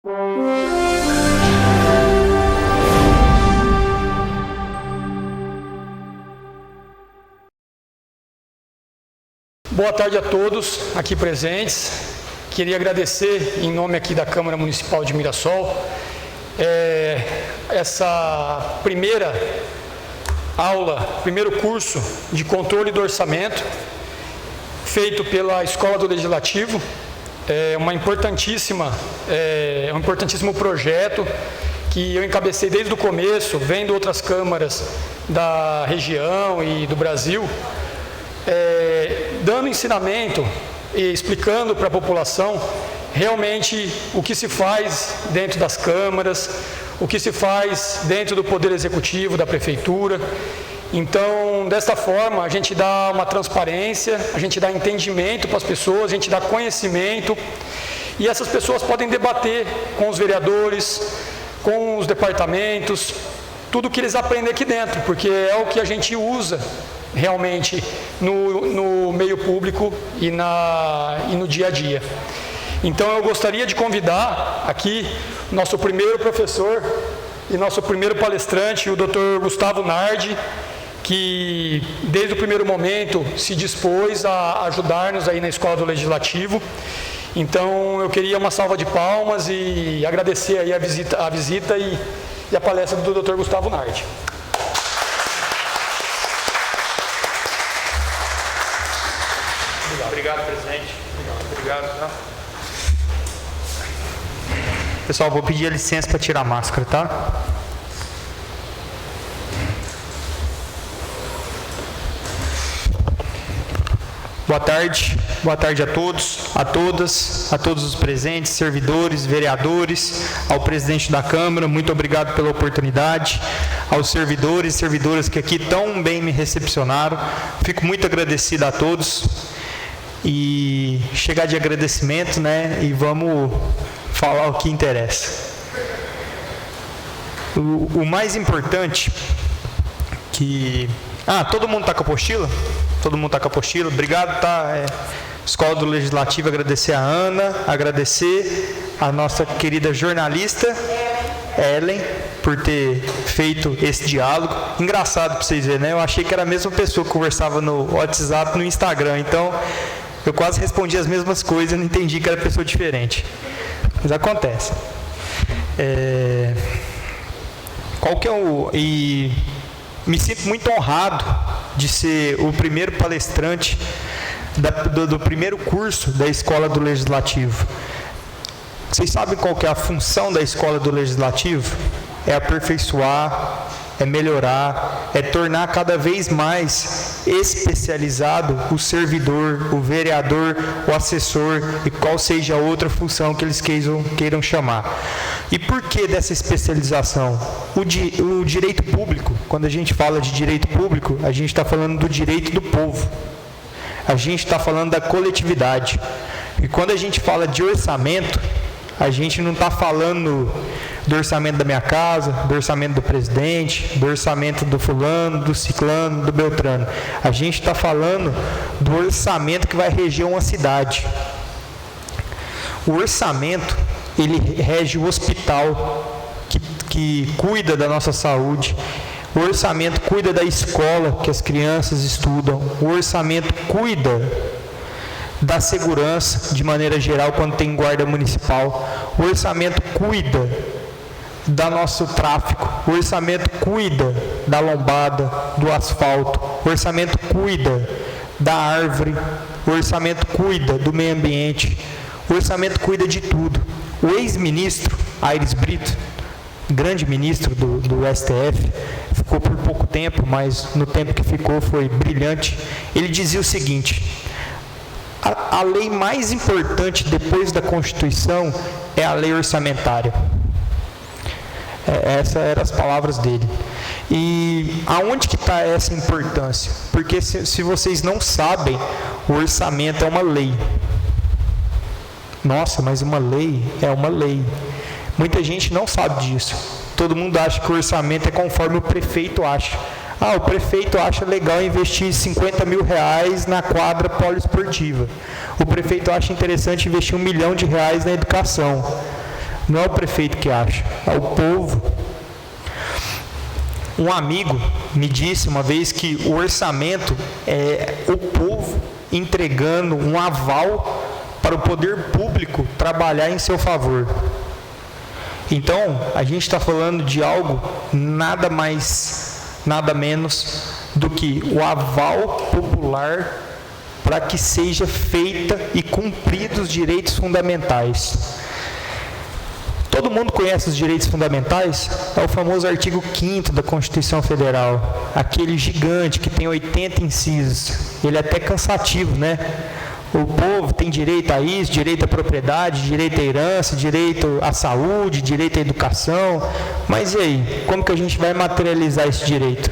Boa tarde a todos aqui presentes. Queria agradecer em nome aqui da Câmara Municipal de Mirassol essa primeira aula, primeiro curso de controle do orçamento feito pela Escola do Legislativo. É um importantíssimo projeto que eu encabecei desde o começo, vendo outras câmaras da região e do Brasil, dando ensinamento e explicando para a população realmente o que se faz dentro das câmaras, o que se faz dentro do Poder Executivo, da Prefeitura. Então, desta forma, a gente dá uma transparência, a gente dá entendimento para as pessoas, a gente dá conhecimento, e essas pessoas podem debater com os vereadores, com os departamentos, tudo que eles aprendem aqui dentro, porque é o que a gente usa realmente no meio público e no dia a dia. Então eu gostaria de convidar aqui nosso primeiro professor e nosso primeiro palestrante, o Dr. Gustavo Nardi, que desde o primeiro momento se dispôs a ajudar-nos aí na Escola do Legislativo. Então eu queria uma salva de palmas e agradecer aí a visita e a palestra do Dr. Gustavo Nardi. Obrigado, presidente. Obrigado. Tá? Pessoal, vou pedir a licença para tirar a máscara, tá? Boa tarde a todos, a todas, a todos os presentes, servidores, vereadores, ao presidente da Câmara, muito obrigado pela oportunidade, aos servidores e servidoras que aqui tão bem me recepcionaram, fico muito agradecido a todos. E chegar de agradecimento, né? E vamos falar o que interessa. O mais importante que... todo mundo está com a apostila? Todo mundo está com a apostila? Obrigado, tá? Escola do Legislativo, agradecer a Ana, agradecer a nossa querida jornalista Ellen por ter feito esse diálogo. Engraçado para vocês verem, né? Eu achei que era a mesma pessoa que conversava no WhatsApp, no Instagram, então... Eu quase respondi as mesmas coisas e não entendi que era pessoa diferente. Mas acontece. E me sinto muito honrado de ser o primeiro palestrante do primeiro curso da Escola do Legislativo. Vocês sabem qual que é a função da Escola do Legislativo? É aperfeiçoar, é melhorar, é tornar cada vez mais especializado o servidor, o vereador, o assessor e qual seja a outra função que eles queiram chamar. E por que dessa especialização? O direito público, quando a gente fala de direito público, a gente está falando do direito do povo, a gente está falando da coletividade. E quando a gente fala de orçamento, a gente não está falando do orçamento da minha casa, do orçamento do presidente, do orçamento do fulano, do ciclano, do beltrano. A gente está falando do orçamento que vai reger uma cidade. O orçamento, ele rege o hospital que cuida da nossa saúde. O orçamento cuida da escola que as crianças estudam. O orçamento cuida da segurança, de maneira geral, quando tem guarda municipal. O orçamento cuida do nosso tráfego. O orçamento cuida da lombada, do asfalto. O orçamento cuida da árvore. O orçamento cuida do meio ambiente. O orçamento cuida de tudo. O ex-ministro Aires Brito, grande ministro do STF, ficou por pouco tempo, mas no tempo que ficou foi brilhante. Ele dizia o seguinte: a lei mais importante depois da Constituição é a lei orçamentária. Essas eram as palavras dele. E aonde que está essa importância? Porque se vocês não sabem, o orçamento é uma lei. Nossa, mas uma lei é uma lei. Muita gente não sabe disso. Todo mundo acha que o orçamento é conforme o prefeito acha. O prefeito acha legal investir 50 mil reais na quadra poliesportiva. O prefeito acha interessante investir R$1 milhão na educação. Não é o prefeito que acha, é o povo. Um amigo me disse uma vez que o orçamento é o povo entregando um aval para o poder público trabalhar em seu favor. Então, a gente está falando de algo nada mais, nada menos do que o aval popular para que seja feita e cumpridos os direitos fundamentais. Todo mundo conhece os direitos fundamentais? É o famoso artigo 5º da Constituição Federal, aquele gigante que tem 80 incisos. Ele é até cansativo, né? O povo tem direito a isso, direito à propriedade, direito à herança, direito à saúde, direito à educação. Mas e aí, como que a gente vai materializar esse direito?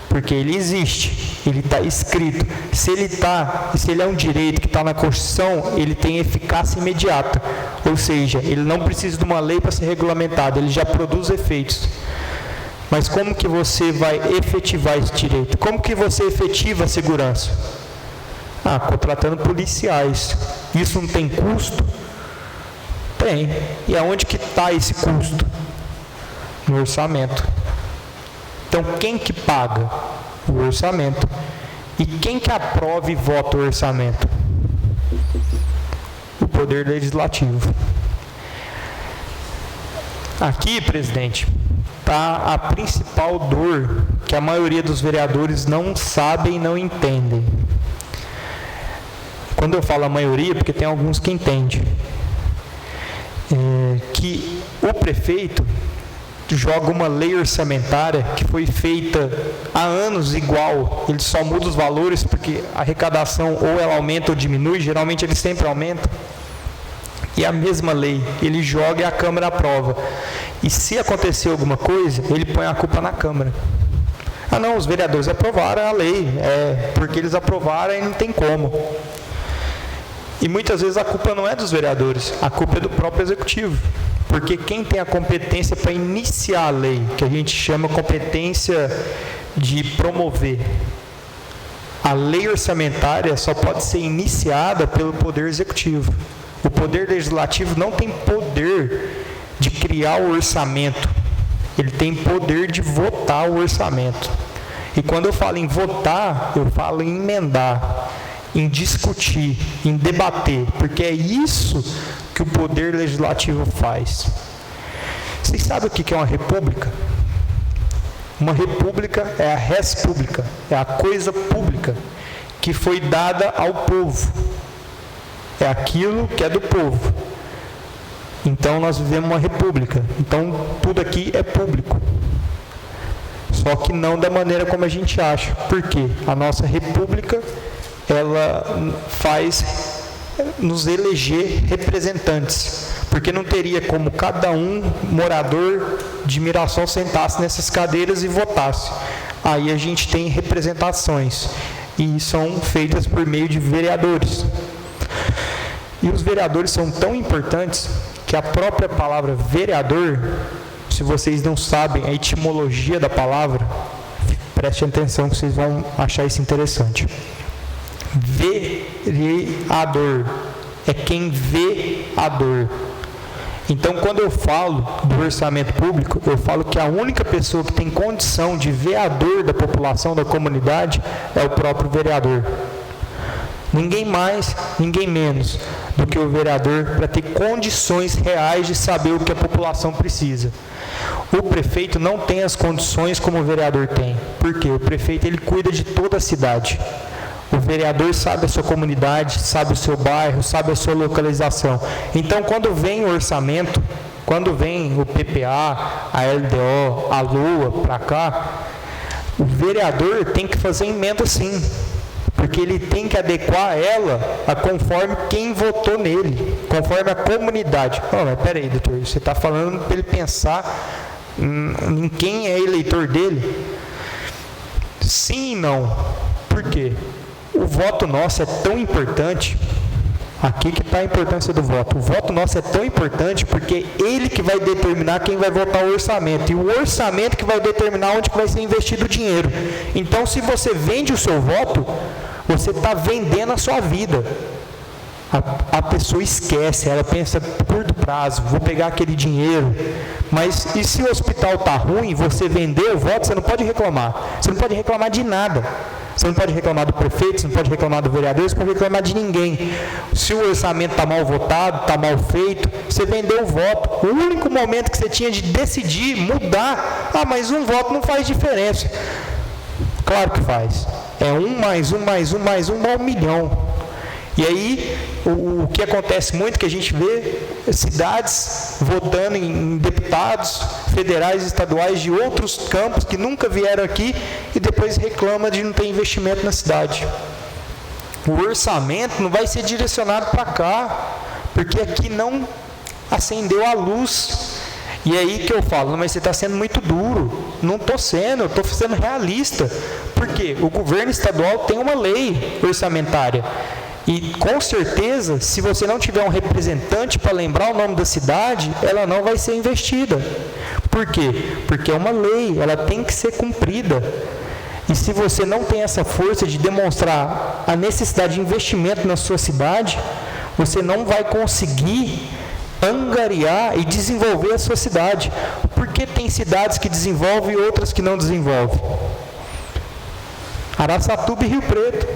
Porque ele existe, ele está escrito. Se ele é um direito que está na Constituição, ele tem eficácia imediata. Ou seja, ele não precisa de uma lei para ser regulamentado, ele já produz efeitos. Mas como que você vai efetivar esse direito? Como que você efetiva a segurança? Contratando policiais. Isso não tem custo? Tem. E aonde que está esse custo? No orçamento. Então, quem que paga? O orçamento. E quem que aprova e vota o orçamento? O Poder Legislativo. Aqui, presidente, está a principal dor que a maioria dos vereadores não sabem e não entendem. Quando eu falo a maioria, porque tem alguns que entendem. Que o prefeito joga uma lei orçamentária que foi feita há anos igual, ele só muda os valores porque a arrecadação ou ela aumenta ou diminui, geralmente ele sempre aumenta, e a mesma lei, ele joga e a Câmara aprova, e se acontecer alguma coisa, ele põe a culpa na Câmara. Não, os vereadores aprovaram a lei, porque eles aprovaram e não tem como. E muitas vezes a culpa não é dos vereadores, a culpa é do próprio Executivo. Porque quem tem a competência para iniciar a lei, que a gente chama competência de promover, a lei orçamentária só pode ser iniciada pelo Poder Executivo. O Poder Legislativo não tem poder de criar o orçamento, ele tem poder de votar o orçamento. E quando eu falo em votar, eu falo em emendar, em discutir, em debater, porque é isso que o Poder Legislativo faz. Vocês sabem o que é uma república? Uma república é a res pública, é a coisa pública que foi dada ao povo. É aquilo que é do povo. Então nós vivemos uma república. Então tudo aqui é público. Só que não da maneira como a gente acha. Por quê? A nossa república, ela faz nos eleger representantes, porque não teria como cada morador de Mirassol sentasse nessas cadeiras e votasse. Aí a gente tem representações, e são feitas por meio de vereadores. E os vereadores são tão importantes que a própria palavra vereador, se vocês não sabem a etimologia da palavra, prestem atenção que vocês vão achar isso interessante. Vereador é quem vê a dor. Então, quando eu falo do orçamento público, eu falo que a única pessoa que tem condição de ver a dor da população, da comunidade, é o próprio vereador. Ninguém mais, ninguém menos do que o vereador para ter condições reais de saber o que a população precisa. O prefeito não tem as condições como o vereador tem. Por quê? O prefeito ele cuida de toda a cidade. O vereador sabe a sua comunidade, sabe o seu bairro, sabe a sua localização. Então, quando vem o orçamento, quando vem o PPA, a LDO, a LOA para cá, o vereador tem que fazer emenda sim, porque ele tem que adequar ela a conforme quem votou nele, conforme a comunidade. Mas peraí, doutor, você está falando para ele pensar em quem é eleitor dele? Sim e não. Por quê? O voto nosso é tão importante, aqui que está a importância do voto. O voto nosso é tão importante porque ele que vai determinar quem vai votar o orçamento, e o orçamento que vai determinar onde que vai ser investido o dinheiro. Então, se você vende o seu voto, você está vendendo a sua vida. a pessoa esquece, ela pensa curto prazo, vou pegar aquele dinheiro. Mas e se o hospital está ruim, você vendeu o voto, você não pode reclamar. Você não pode reclamar de nada. Você não pode reclamar do prefeito, você não pode reclamar do vereador, você não pode reclamar de ninguém. Se o orçamento está mal votado, está mal feito, você vendeu o voto. O único momento que você tinha de decidir, mudar, mas um voto não faz diferença. Claro que faz. É 1 mais 1 mais 1 mais 1 dá 1 milhão. E aí, o que acontece muito, que a gente vê cidades votando em deputados federais e estaduais de outros campos que nunca vieram aqui e depois reclama de não ter investimento na cidade. O orçamento não vai ser direcionado para cá, porque aqui não acendeu a luz. E é aí que eu falo, mas você está sendo muito duro. Não estou sendo, eu estou sendo realista. Por quê? O governo estadual tem uma lei orçamentária. E, com certeza, se você não tiver um representante para lembrar o nome da cidade, ela não vai ser investida. Por quê? Porque é uma lei, ela tem que ser cumprida. E se você não tem essa força de demonstrar a necessidade de investimento na sua cidade, você não vai conseguir angariar e desenvolver a sua cidade. Porque tem cidades que desenvolvem e outras que não desenvolvem. Araçatuba e Rio Preto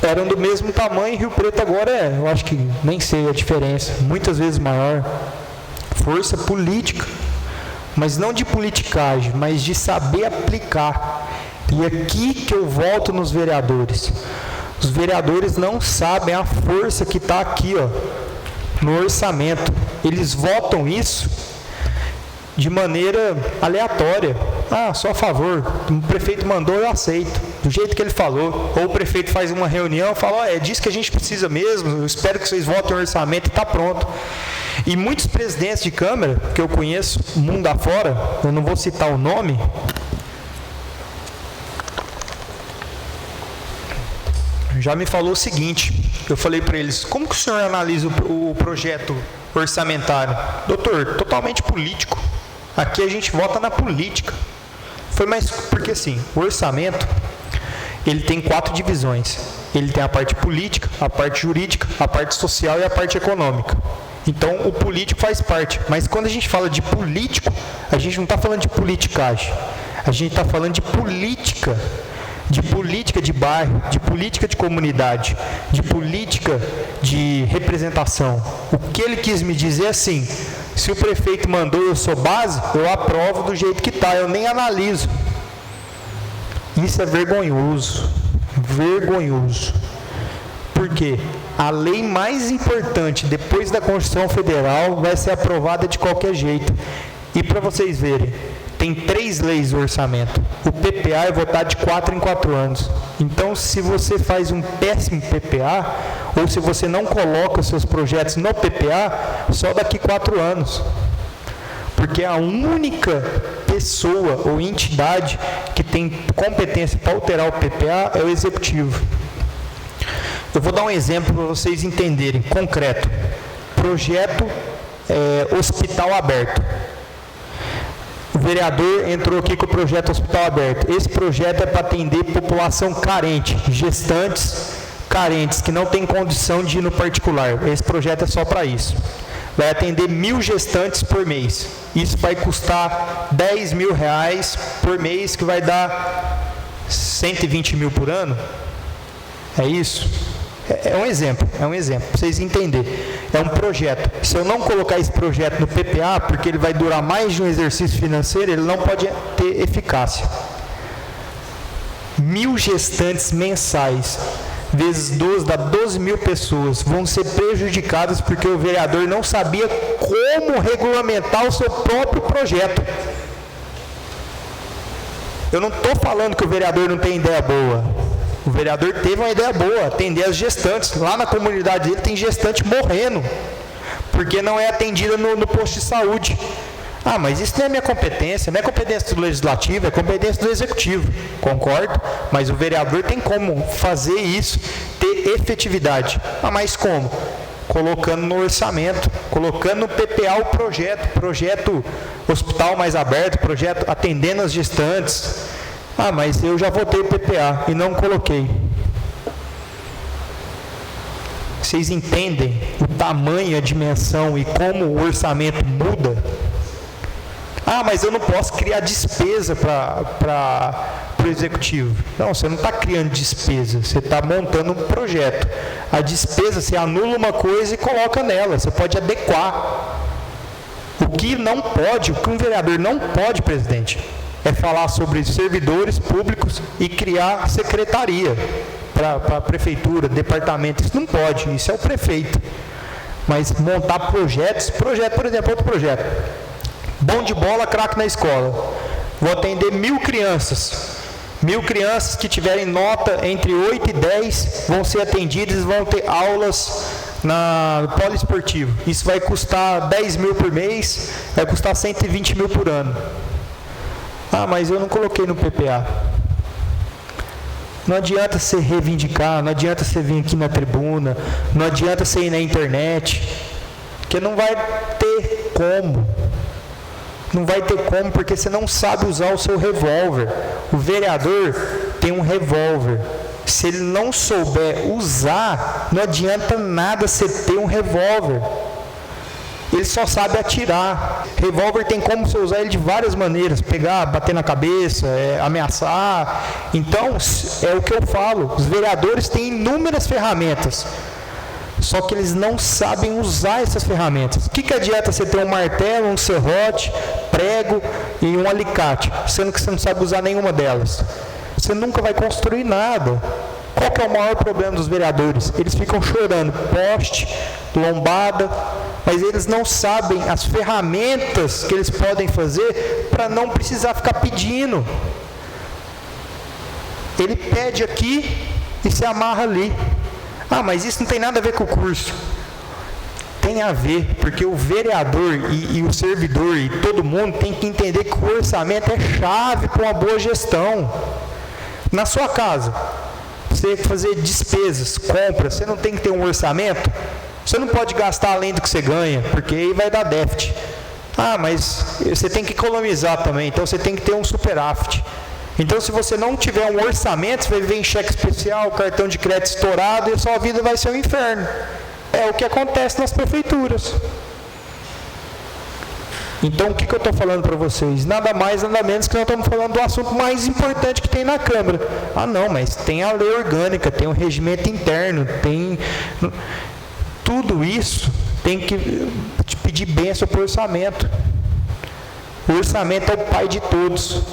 eram do mesmo tamanho, e Rio Preto agora eu acho que nem sei a diferença, muitas vezes maior. Força política, mas não de politicagem, mas de saber aplicar. E aqui que eu volto nos vereadores. Os vereadores não sabem a força que está aqui, no orçamento. Eles votam isso de maneira aleatória. Só a favor. O prefeito mandou, eu aceito. Do jeito que ele falou. Ou o prefeito faz uma reunião e fala, é disso que a gente precisa mesmo, eu espero que vocês votem o orçamento e está pronto. E muitos presidentes de Câmara, que eu conheço, mundo afora, eu não vou citar o nome, já me falou o seguinte, eu falei para eles, como que o senhor analisa o projeto orçamentário? Doutor, totalmente político. Aqui a gente vota na política. Foi mais, porque assim, o orçamento, ele tem 4 divisões. Ele tem a parte política, a parte jurídica, a parte social e a parte econômica. Então, o político faz parte. Mas quando a gente fala de político, a gente não está falando de politicagem. A gente está falando de política de bairro, de política de comunidade, de política de representação. O que ele quis me dizer é assim, se o prefeito mandou, eu sou base, eu aprovo do jeito que está, eu nem analiso. Isso é vergonhoso. Vergonhoso. Por quê? A lei mais importante depois da Constituição Federal vai ser aprovada de qualquer jeito. E para vocês verem, tem 3 leis do orçamento. O PPA é votado de 4 em 4 anos. Então, se você faz um péssimo PPA, ou se você não coloca seus projetos no PPA, só daqui 4 anos. Porque a única pessoa ou entidade que tem competência para alterar o PPA é o Executivo. Eu vou dar um exemplo para vocês entenderem, concreto. Projeto Hospital Aberto. O vereador entrou aqui com o projeto Hospital Aberto. Esse projeto é para atender população carente, gestantes carentes, que não tem condição de ir no particular. Esse projeto é só para isso. Vai atender 1.000 gestantes por mês. Isso vai custar R$10.000 por mês, que vai dar 120 mil por ano. É isso? É um exemplo, para vocês entenderem. É um projeto. Se eu não colocar esse projeto no PPA, porque ele vai durar mais de um exercício financeiro, ele não pode ter eficácia. 1.000 gestantes mensais, vezes 12, dá 12.000 pessoas, vão ser prejudicadas porque o vereador não sabia como regulamentar o seu próprio projeto. Eu não estou falando que o vereador não tem ideia boa. O vereador teve uma ideia boa, atender as gestantes. Lá na comunidade dele tem gestante morrendo, porque não é atendida no posto de saúde. Mas isso não é minha competência, não é competência do legislativo, é competência do executivo. Concordo, mas o vereador tem como fazer isso, ter efetividade. Mas como? Colocando no orçamento, colocando no PPA o projeto Hospital Mais Aberto, projeto atendendo as gestantes. Mas eu já votei o PPA e não coloquei. Vocês entendem o tamanho, a dimensão e como o orçamento muda? Ah, mas eu não posso criar despesa para o executivo. Não, você não está criando despesa, você está montando um projeto. A despesa, você anula uma coisa e coloca nela, você pode adequar. O que não pode, o que um vereador não pode, presidente, é falar sobre servidores públicos e criar secretaria para a prefeitura, departamento. Isso não pode, isso é o prefeito. Mas montar projetos, por exemplo, outro projeto. Bom de bola, craque na escola. Vou atender 1.000 crianças. 1.000 crianças que tiverem nota entre 8 e 10 vão ser atendidas e vão ter aulas no poliesportivo. Isso vai custar 10 mil por mês, vai custar 120 mil por ano. Ah, mas eu não coloquei no PPA. Não adianta você reivindicar, não adianta você vir aqui na tribuna, não adianta você ir na internet, porque não vai ter como. Não vai ter como, porque você não sabe usar o seu revólver. O vereador tem um revólver. Se ele não souber usar, não adianta nada você ter um revólver. Ele só sabe atirar. Revólver tem como você usar ele de várias maneiras. Pegar, bater na cabeça, ameaçar. Então, é o que eu falo. Os vereadores têm inúmeras ferramentas. Só que eles não sabem usar essas ferramentas. O que adianta você ter um martelo, um serrote, prego e um alicate, sendo que você não sabe usar nenhuma delas? Você nunca vai construir nada. Qual que é o maior problema dos vereadores? Eles ficam chorando poste, lombada, mas eles não sabem as ferramentas que eles podem fazer para não precisar ficar pedindo. Ele pede aqui e se amarra ali. Ah, mas isso não tem nada a ver com o curso. Tem a ver, porque o vereador e o servidor e todo mundo tem que entender que o orçamento é chave para uma boa gestão. Na sua casa, você fazer despesas, compras, você não tem que ter um orçamento? Você não pode gastar além do que você ganha, porque aí vai dar déficit. Ah, mas você tem que economizar também, então você tem que ter um superávit. Então, se você não tiver um orçamento, você vai viver em cheque especial, cartão de crédito estourado e a sua vida vai ser um inferno. É o que acontece nas prefeituras. Então, o que eu estou falando para vocês? Nada mais, nada menos que nós estamos falando do assunto mais importante que tem na Câmara. Ah, não, mas tem a lei orgânica, tem o regimento interno, tem... Tudo isso tem que te pedir bênção para o orçamento. O orçamento é o pai de todos.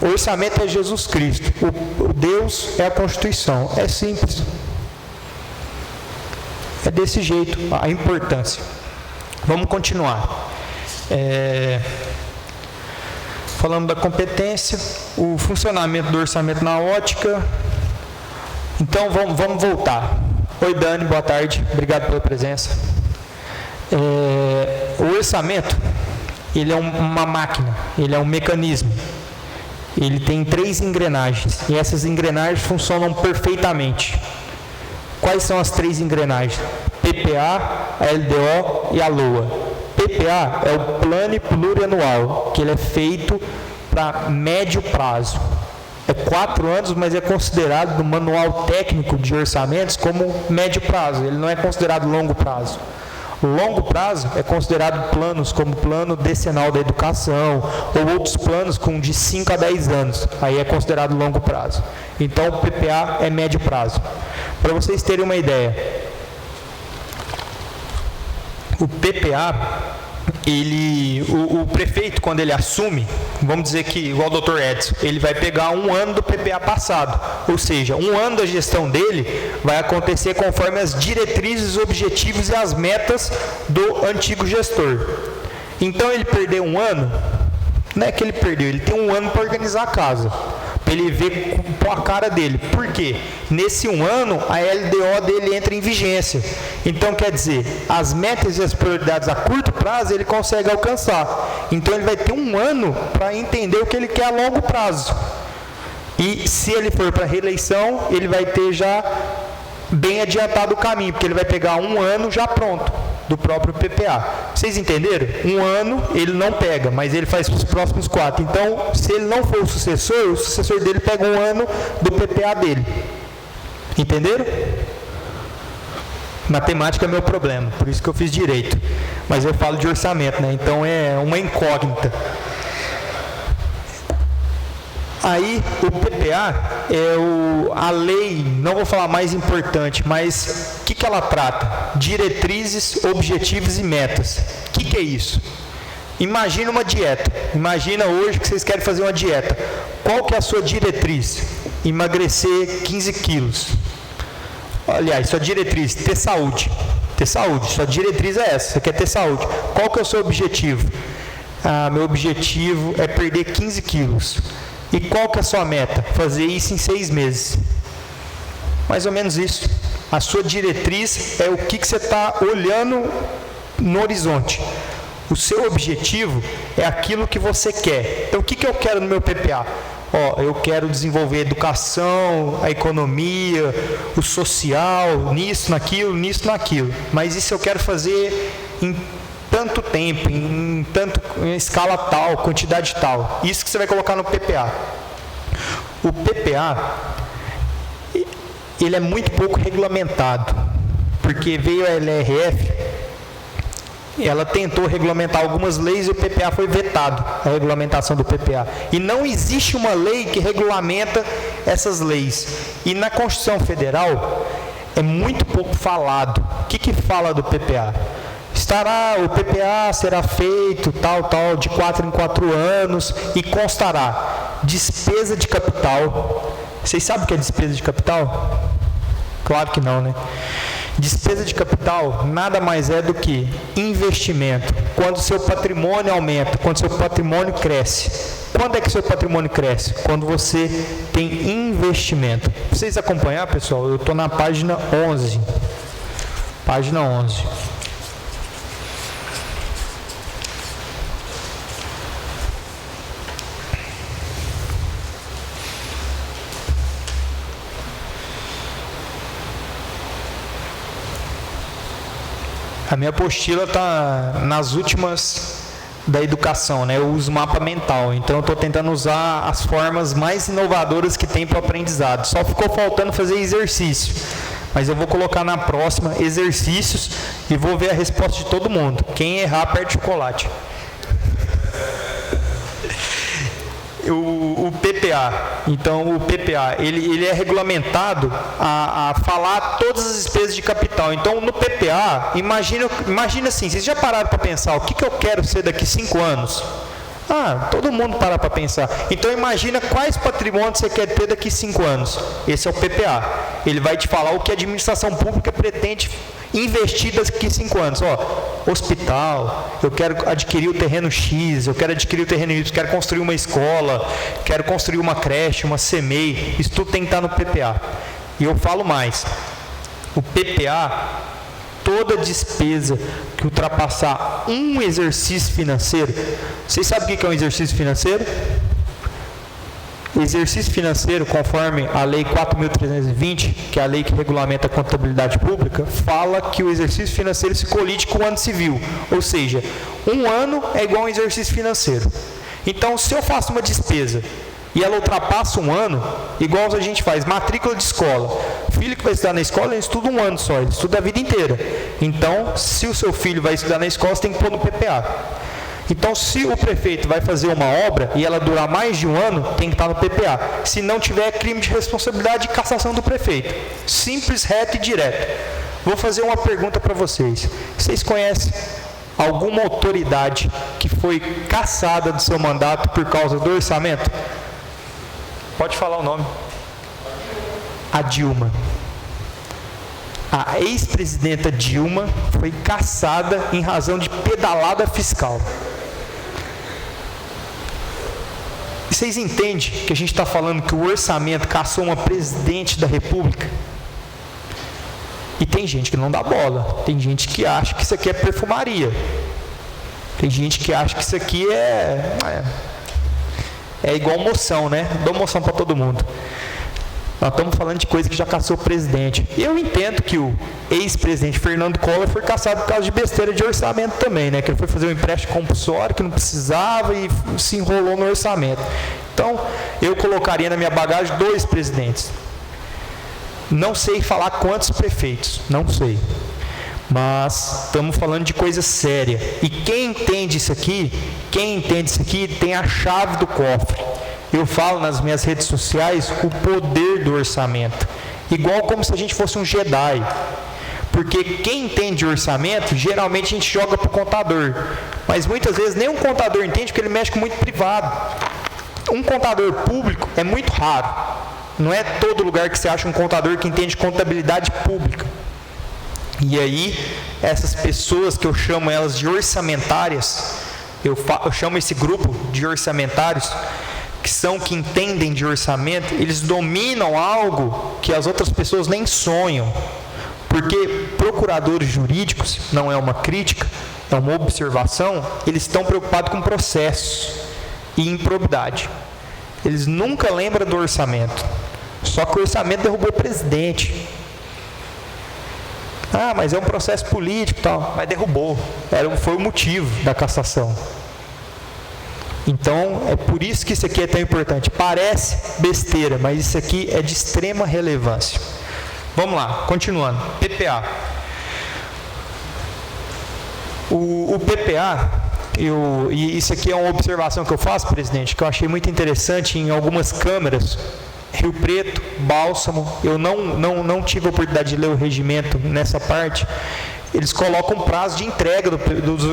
O orçamento é Jesus Cristo. O Deus é a Constituição. É simples. É desse jeito a importância. Vamos continuar. Falamos da competência, o funcionamento do orçamento na ótica. Então vamos voltar. Oi, Dani, boa tarde. Obrigado pela presença. O orçamento, ele é uma máquina, ele é um mecanismo. Ele tem 3 engrenagens, e essas engrenagens funcionam perfeitamente. Quais são as 3 engrenagens? PPA, a LDO e a LOA. PPA é o Plano Plurianual, que ele é feito para médio prazo. É 4 anos, mas é considerado no manual técnico de orçamentos como médio prazo, ele não é considerado longo prazo. Longo prazo é considerado planos como plano decenal da educação ou outros planos com de 5 a 10 anos, aí é considerado longo prazo. Então o PPA é médio prazo. Para vocês terem uma ideia, o PPA, o prefeito, quando ele assume, vamos dizer que, igual o Dr. Edson, ele vai pegar 1 ano do PPA passado, ou seja, 1 ano da gestão dele vai acontecer conforme as diretrizes, objetivos e as metas do antigo gestor. Então ele perdeu 1 ano, não é que ele perdeu, ele tem 1 ano para organizar a casa, para ele ver com a cara dele. Por quê? Nesse 1 ano, a LDO dele entra em vigência. Então, quer dizer, as metas e as prioridades a curto prazo ele consegue alcançar. Então, ele vai ter 1 ano para entender o que ele quer a longo prazo. E se ele for para a reeleição, ele vai ter já bem adiantado o caminho, porque ele vai pegar 1 ano já pronto do próprio PPA. Vocês entenderam? 1 ano ele não pega, mas ele faz para os próximos 4. Então, se ele não for o sucessor dele pega 1 ano do PPA dele. Entenderam? Matemática é meu problema, por isso que eu fiz direito. Mas eu falo de orçamento, né? Então é uma incógnita. Aí o PPA é a lei, não vou falar mais importante, mas o que ela trata? Diretrizes, objetivos e metas. O que é isso? Imagina uma dieta. Imagina hoje que vocês querem fazer uma dieta. Qual que é a sua diretriz? Emagrecer 15 quilos. Aliás, sua diretriz, ter saúde. Ter saúde. Sua diretriz é essa, você quer ter saúde. Qual que é o seu objetivo? Meu objetivo é perder 15 quilos. E qual que é a sua meta? Fazer isso em 6 meses. Mais ou menos isso. A sua diretriz é o que você está olhando no horizonte. O seu objetivo é aquilo que você quer. Então, o que eu quero no meu PPA? Eu quero desenvolver a educação, a economia, o social, nisso, naquilo. Mas isso eu quero fazer em tanto tempo, em escala tal, quantidade tal. Isso que você vai colocar no PPA. O PPA, ele é muito pouco regulamentado, porque veio a LRF, ela tentou regulamentar algumas leis e o PPA foi vetado, a regulamentação do PPA. E não existe uma lei que regulamenta essas leis. E na Constituição Federal é muito pouco falado. O que fala do PPA? O PPA será feito, tal, de 4 em 4 anos e constará despesa de capital. Vocês sabem o que é despesa de capital? Claro que não, né? Despesa de capital nada mais é do que investimento. Quando o seu patrimônio aumenta, quando o seu patrimônio cresce. Quando é que o seu patrimônio cresce? Quando você tem investimento. Para vocês acompanhar, pessoal, eu estou na página 11. Página 11. A minha apostila está nas últimas da educação, né? Eu uso mapa mental, então eu estou tentando usar as formas mais inovadoras que tem para o aprendizado. Só ficou faltando fazer exercício, mas eu vou colocar na próxima exercícios e vou ver a resposta de todo mundo. Quem errar perde chocolate. O PPA, então o PPA, ele é regulamentado a falar todas as despesas de capital. Então no PPA, imagina assim, vocês já pararam para pensar o que eu quero ser daqui 5 anos? Todo mundo para pensar. Então imagina quais patrimônios você quer ter daqui 5 anos. Esse é o PPA. Ele vai te falar o que a administração pública pretende investir daqui 5 anos. Hospital, eu quero adquirir o terreno X, eu quero adquirir o terreno Y, quero construir uma escola, quero construir uma creche, uma CEMEI. Isso tudo tem que estar no PPA. E eu falo mais. O PPA, toda despesa que ultrapassar um exercício financeiro. Vocês sabem o que é um exercício financeiro? Exercício financeiro, conforme a Lei 4.320, que é a lei que regulamenta a contabilidade pública, fala que o exercício financeiro se colide com o ano civil. Ou seja, um ano é igual a um exercício financeiro. Então, se eu faço uma despesa e ela ultrapassa um ano, igual a gente faz, matrícula de escola. Filho que vai estudar na escola, ele estuda um ano só, ele estuda a vida inteira. Então, se o seu filho vai estudar na escola, você tem que pôr no PPA. Então, se o prefeito vai fazer uma obra e ela durar mais de um ano, tem que estar no PPA. Se não tiver, é crime de responsabilidade e cassação do prefeito. Simples, reto e direto. Vou fazer uma pergunta para vocês. Vocês conhecem alguma autoridade que foi cassada do seu mandato por causa do orçamento? Pode falar o nome. A Dilma. A ex-presidenta Dilma foi cassada em razão de pedalada fiscal. E vocês entendem que a gente está falando que o orçamento caçou uma presidente da República? E tem gente que não dá bola. Tem gente que acha que isso aqui é perfumaria. Tem gente que acha que isso aqui é igual moção, né? Dou moção para todo mundo. Nós estamos falando de coisa que já caçou o presidente. Eu entendo que o ex-presidente Fernando Collor foi caçado por causa de besteira de orçamento também, né? Que ele foi fazer um empréstimo compulsório que não precisava e se enrolou no orçamento. Então, eu colocaria na minha bagagem 2 presidentes. Não sei falar quantos prefeitos, não sei. Mas estamos falando de coisa séria. E quem entende isso aqui tem a chave do cofre. Eu falo nas minhas redes sociais o poder do orçamento. Igual como se a gente fosse um Jedi. Porque quem entende orçamento, geralmente a gente joga para o contador. Mas muitas vezes nem um contador entende, porque ele mexe com muito privado. Um contador público é muito raro. Não é todo lugar que você acha um contador que entende contabilidade pública. E aí, essas pessoas que eu chamo elas de orçamentárias, eu chamo esse grupo de orçamentários, que entendem de orçamento, eles dominam algo que as outras pessoas nem sonham. Porque procuradores jurídicos, não é uma crítica, é uma observação, eles estão preocupados com processos e improbidade. Eles nunca lembram do orçamento. Só que o orçamento derrubou o presidente. Ah, mas é um processo político e tal. Mas derrubou. Foi o motivo da cassação. Então, é por isso que isso aqui é tão importante. Parece besteira, mas isso aqui é de extrema relevância. Vamos lá, continuando. PPA. O PPA, e isso aqui é uma observação que eu faço, presidente, que eu achei muito interessante em algumas câmeras. Rio Preto, Bálsamo, eu não tive a oportunidade de ler o regimento nessa parte. Eles colocam prazo de entrega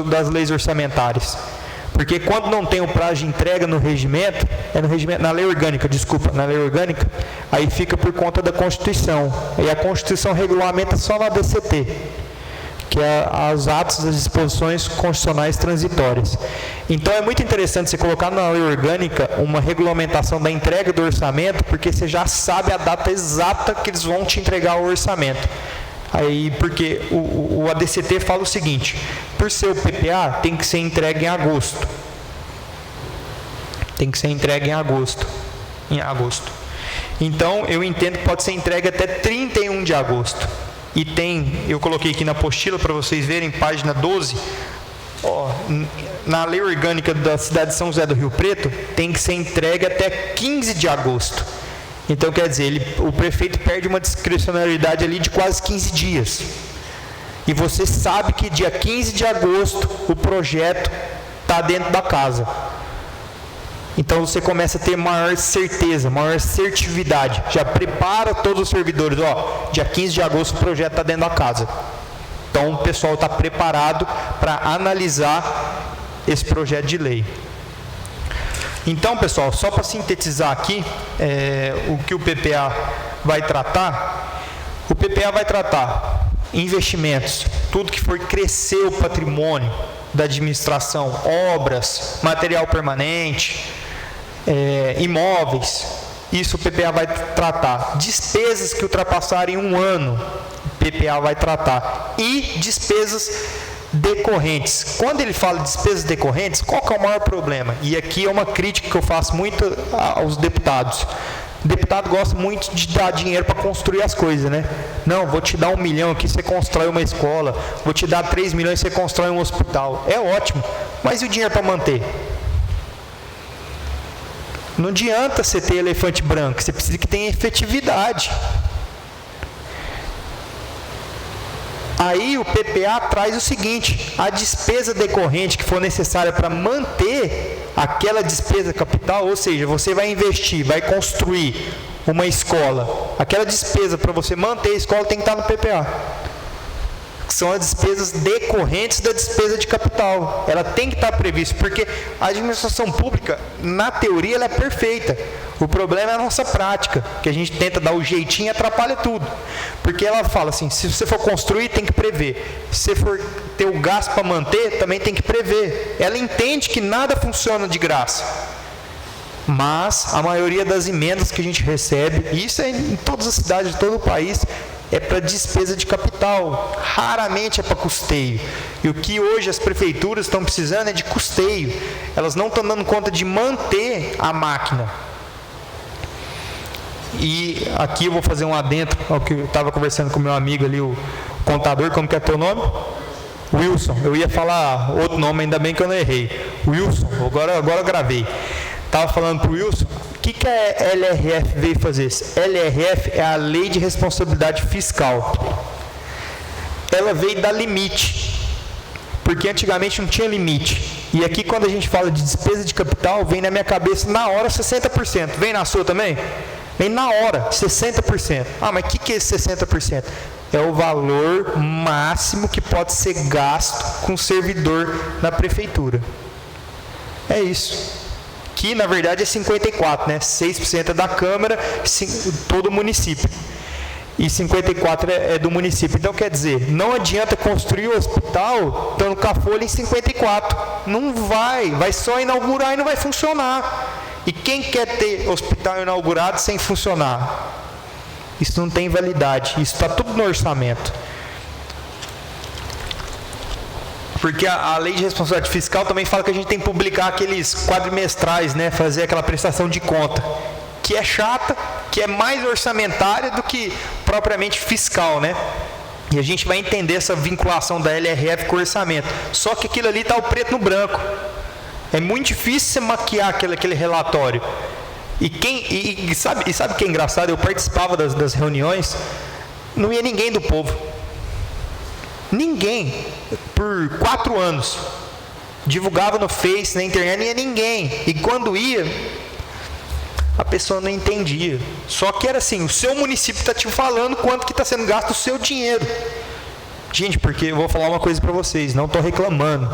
das leis orçamentárias. Porque quando não tem o prazo de entrega no regimento, na lei orgânica, aí fica por conta da Constituição. E a Constituição regulamenta só na ADCT, que é os atos das disposições constitucionais transitórias. Então é muito interessante você colocar na lei orgânica uma regulamentação da entrega do orçamento, porque você já sabe a data exata que eles vão te entregar o orçamento. Aí, porque o ADCT fala o seguinte: por ser o PPA, tem que ser entregue em agosto. Então, eu entendo que pode ser entregue até 31 de agosto. E eu coloquei aqui na apostila para vocês verem, página 12, na lei orgânica da cidade de São José do Rio Preto, tem que ser entregue até 15 de agosto. Então, quer dizer, o prefeito perde uma discricionariedade ali de quase 15 dias. E você sabe que dia 15 de agosto o projeto está dentro da casa. Então, você começa a ter maior certeza, maior assertividade. Já prepara todos os servidores. Dia 15 de agosto o projeto está dentro da casa. Então, o pessoal está preparado para analisar esse projeto de lei. Então, pessoal, só para sintetizar aqui o que o PPA vai tratar, o PPA vai tratar investimentos, tudo que for crescer o patrimônio da administração, obras, material permanente, imóveis, isso o PPA vai tratar. Despesas que ultrapassarem 1 ano, o PPA vai tratar. E despesas decorrentes. Quando ele fala de despesas decorrentes, qual que é o maior problema? E aqui é uma crítica que eu faço muito aos deputados. O deputado gosta muito de dar dinheiro para construir as coisas, né? Não, vou te dar 1 milhão aqui, você constrói uma escola. Vou te dar 3 milhões, você constrói um hospital. É ótimo, mas e o dinheiro para manter? Não adianta você ter elefante branco, você precisa que tenha efetividade. Aí o PPA traz o seguinte: a despesa decorrente que for necessária para manter aquela despesa capital, ou seja, você vai investir, vai construir uma escola, aquela despesa para você manter a escola tem que estar no PPA. São as despesas decorrentes da despesa de capital. Ela tem que estar prevista, porque a administração pública, na teoria, ela é perfeita. O problema é a nossa prática, que a gente tenta dar o jeitinho e atrapalha tudo. Porque ela fala assim: se você for construir, tem que prever. Se você for ter o gasto para manter, também tem que prever. Ela entende que nada funciona de graça. Mas a maioria das emendas que a gente recebe, e isso é em todas as cidades de todo o país, é para despesa de capital, raramente é para custeio. E o que hoje as prefeituras estão precisando é de custeio. Elas não estão dando conta de manter a máquina. E aqui eu vou fazer um adentro ao que eu estava conversando com o meu amigo ali, o contador. Como que é teu nome? Wilson. Eu ia falar outro nome, ainda bem que eu não errei. Wilson, agora eu gravei. Estava falando para o Wilson, o que a LRF veio fazer? LRF é a Lei de Responsabilidade Fiscal. ela veio dar limite, porque antigamente não tinha limite. E aqui, quando a gente fala de despesa de capital, vem na minha cabeça na hora 60%. Vem na sua também? Vem na hora 60%. Ah, mas o que é esse 60%? É o valor máximo que pode ser gasto com servidor na prefeitura. É isso. Que na verdade é 54%, né? 6% é da Câmara, todo o município. E 54% é do município. Então, quer dizer, não adianta construir o hospital estando com a folha em 54%. Não vai só inaugurar e não vai funcionar. E quem quer ter hospital inaugurado sem funcionar? Isso não tem validade, isso está tudo no orçamento. Porque a lei de responsabilidade fiscal também fala que a gente tem que publicar aqueles quadrimestrais, né? Fazer aquela prestação de conta, que é chata, que é mais orçamentária do que propriamente fiscal, né? E a gente vai entender essa vinculação da LRF com o orçamento. Só que aquilo ali está o preto no branco. É muito difícil você maquiar aquele relatório. E sabe o que é engraçado? Eu participava das reuniões, não ia ninguém do povo. Ninguém. Por 4 anos. Divulgava no Face, na internet, não ia ninguém. E quando ia, a pessoa não entendia. Só que era assim, o seu município está te falando quanto que está sendo gasto o seu dinheiro. Gente, porque eu vou falar uma coisa para vocês, não estou reclamando,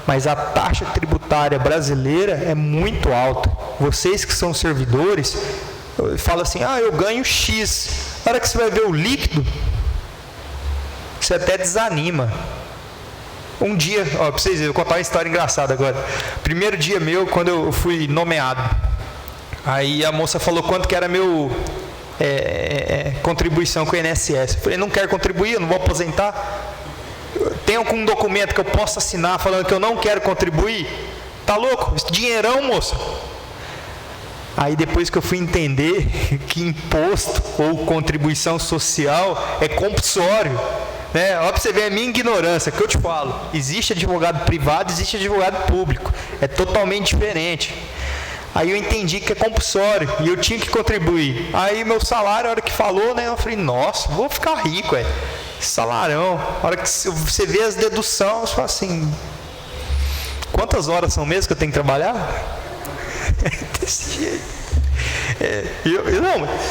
mas a taxa tributária brasileira é muito alta. Vocês que são servidores, falam assim, eu ganho X. Na hora que você vai ver o líquido, você até desanima. Um dia, para vocês verem, eu vou contar uma história engraçada agora. Primeiro dia meu, quando eu fui nomeado, aí a moça falou quanto que era meu contribuição com o INSS. Eu falei, não quero contribuir, eu não vou aposentar. Tem algum documento que eu possa assinar falando que eu não quero contribuir? Tá louco? Dinheirão, moça. Aí depois que eu fui entender que imposto ou contribuição social é compulsório, né? Olha para você ver a minha ignorância, que eu te falo. Existe advogado privado, existe advogado público. É totalmente diferente. Aí eu entendi que é compulsório e eu tinha que contribuir. Aí meu salário, a hora que falou, né, eu falei, nossa, vou ficar rico, salarão. A hora que você vê as deduções, você fala assim, quantas horas são mesmo que eu tenho que trabalhar? Desse jeito.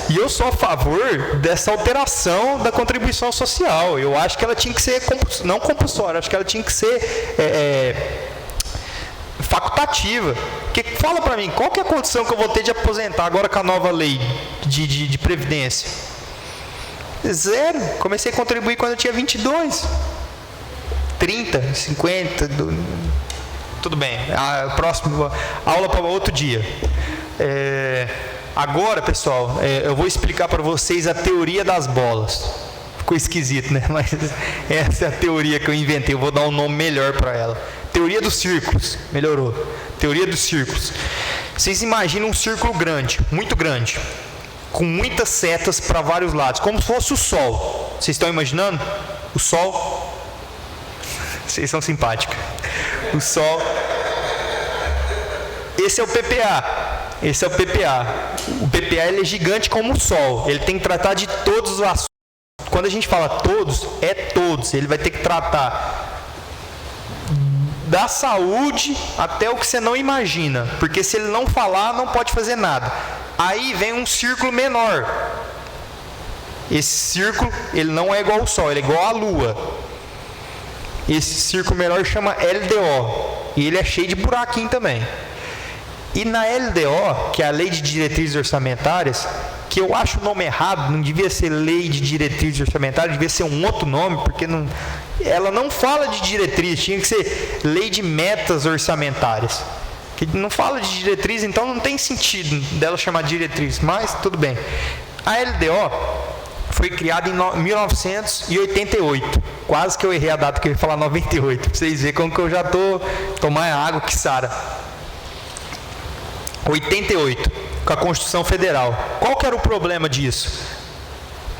E eu sou a favor dessa alteração da contribuição social. Eu acho que ela tinha que ser, não compulsória, acho que ela tinha que ser facultativa. Porque fala para mim, qual que é a condição que eu vou ter de aposentar agora com a nova lei de previdência? 0. Comecei a contribuir quando eu tinha 22. 30, 50, tudo bem. Próximo, aula para outro dia. Agora, pessoal, eu vou explicar para vocês a teoria das bolas. Ficou esquisito, né? Mas essa é a teoria que eu inventei. Eu vou dar um nome melhor para ela. Teoria dos círculos. Melhorou. Teoria dos círculos. Vocês imaginam um círculo grande, muito grande, com muitas setas para vários lados, como se fosse o Sol. Vocês estão imaginando? O Sol. Vocês são simpáticos. O Sol. Esse é o PPA. Esse é o PPA. O PPA ele é gigante como o Sol. Ele tem que tratar de todos os assuntos. Quando a gente fala todos, é todos. Ele vai ter que tratar da saúde até o que você não imagina. Porque se ele não falar, não pode fazer nada. Aí vem um círculo menor. Esse círculo, ele não é igual ao Sol, ele é igual à Lua. Esse círculo menor chama LDO. E ele é cheio de buraquinho também. E na LDO, que é a Lei de Diretrizes Orçamentárias, que eu acho o nome errado, não devia ser Lei de Diretrizes Orçamentárias, devia ser um outro nome, porque ela não fala de diretriz, tinha que ser Lei de Metas Orçamentárias. Que não fala de diretriz, então não tem sentido dela chamar de diretriz, mas tudo bem. A LDO foi criada em 1988. Quase que eu errei a data que eu ia falar 98, para vocês verem como que eu já estou tomando água que sara. 88, com a Constituição Federal. Qual que era o problema disso?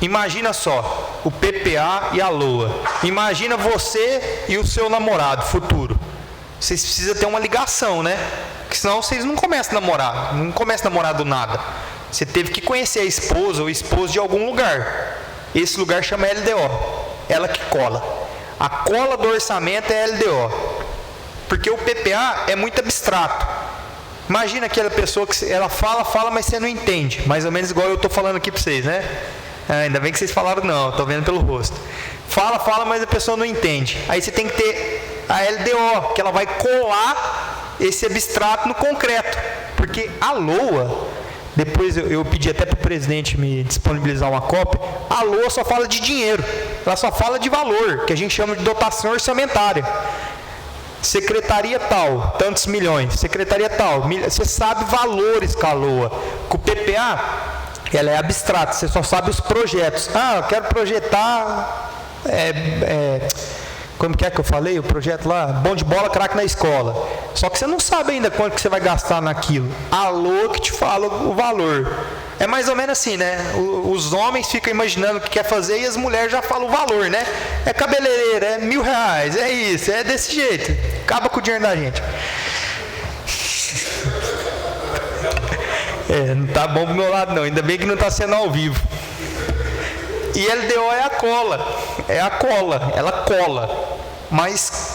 Imagina só, o PPA e a LOA. Imagina você e o seu namorado futuro. Vocês precisam ter uma ligação, né? Porque senão vocês não começam a namorar. Não começam a namorar do nada. Você teve que conhecer a esposa ou esposo de algum lugar. Esse lugar chama LDO. Ela que cola. A cola do orçamento é a LDO. Porque o PPA é muito abstrato. Imagina aquela pessoa que ela fala, mas você não entende. Mais ou menos igual eu estou falando aqui para vocês, né? Ainda bem que vocês falaram não, estou vendo pelo rosto. Fala, mas a pessoa não entende. Aí você tem que ter a LDO, que ela vai colar esse abstrato no concreto. Porque a LOA, depois eu pedi até para o presidente me disponibilizar uma cópia, a LOA só fala de dinheiro, ela só fala de valor, que a gente chama de dotação orçamentária. Secretaria tal, tantos milhões, secretaria tal, você sabe valores com a LOA. Com o PPA, ela é abstrata, você só sabe os projetos. Eu quero projetar, como que é que eu falei, o projeto lá, bom de bola, craque na escola. Só que você não sabe ainda quanto que você vai gastar naquilo. A LOA que te fala o valor. É mais ou menos assim, né? Os homens ficam imaginando o que quer fazer e as mulheres já falam o valor, né? É cabeleireira, é R$1.000, é isso, é desse jeito. Acaba com o dinheiro da gente. Não tá bom pro meu lado não, ainda bem que não tá sendo ao vivo. E LDO é a cola, ela cola. Mas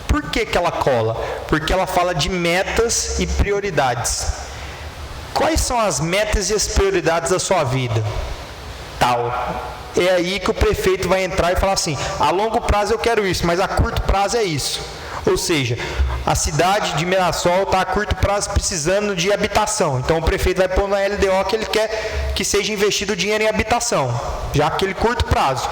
por que ela cola? Porque ela fala de metas e prioridades. Quais são as metas e as prioridades da sua vida? Tal. É aí que o prefeito vai entrar e falar assim, a longo prazo eu quero isso, mas a curto prazo é isso. Ou seja, a cidade de Mirassol está a curto prazo precisando de habitação. Então o prefeito vai pôr na LDO que ele quer que seja investido dinheiro em habitação, já aquele curto prazo.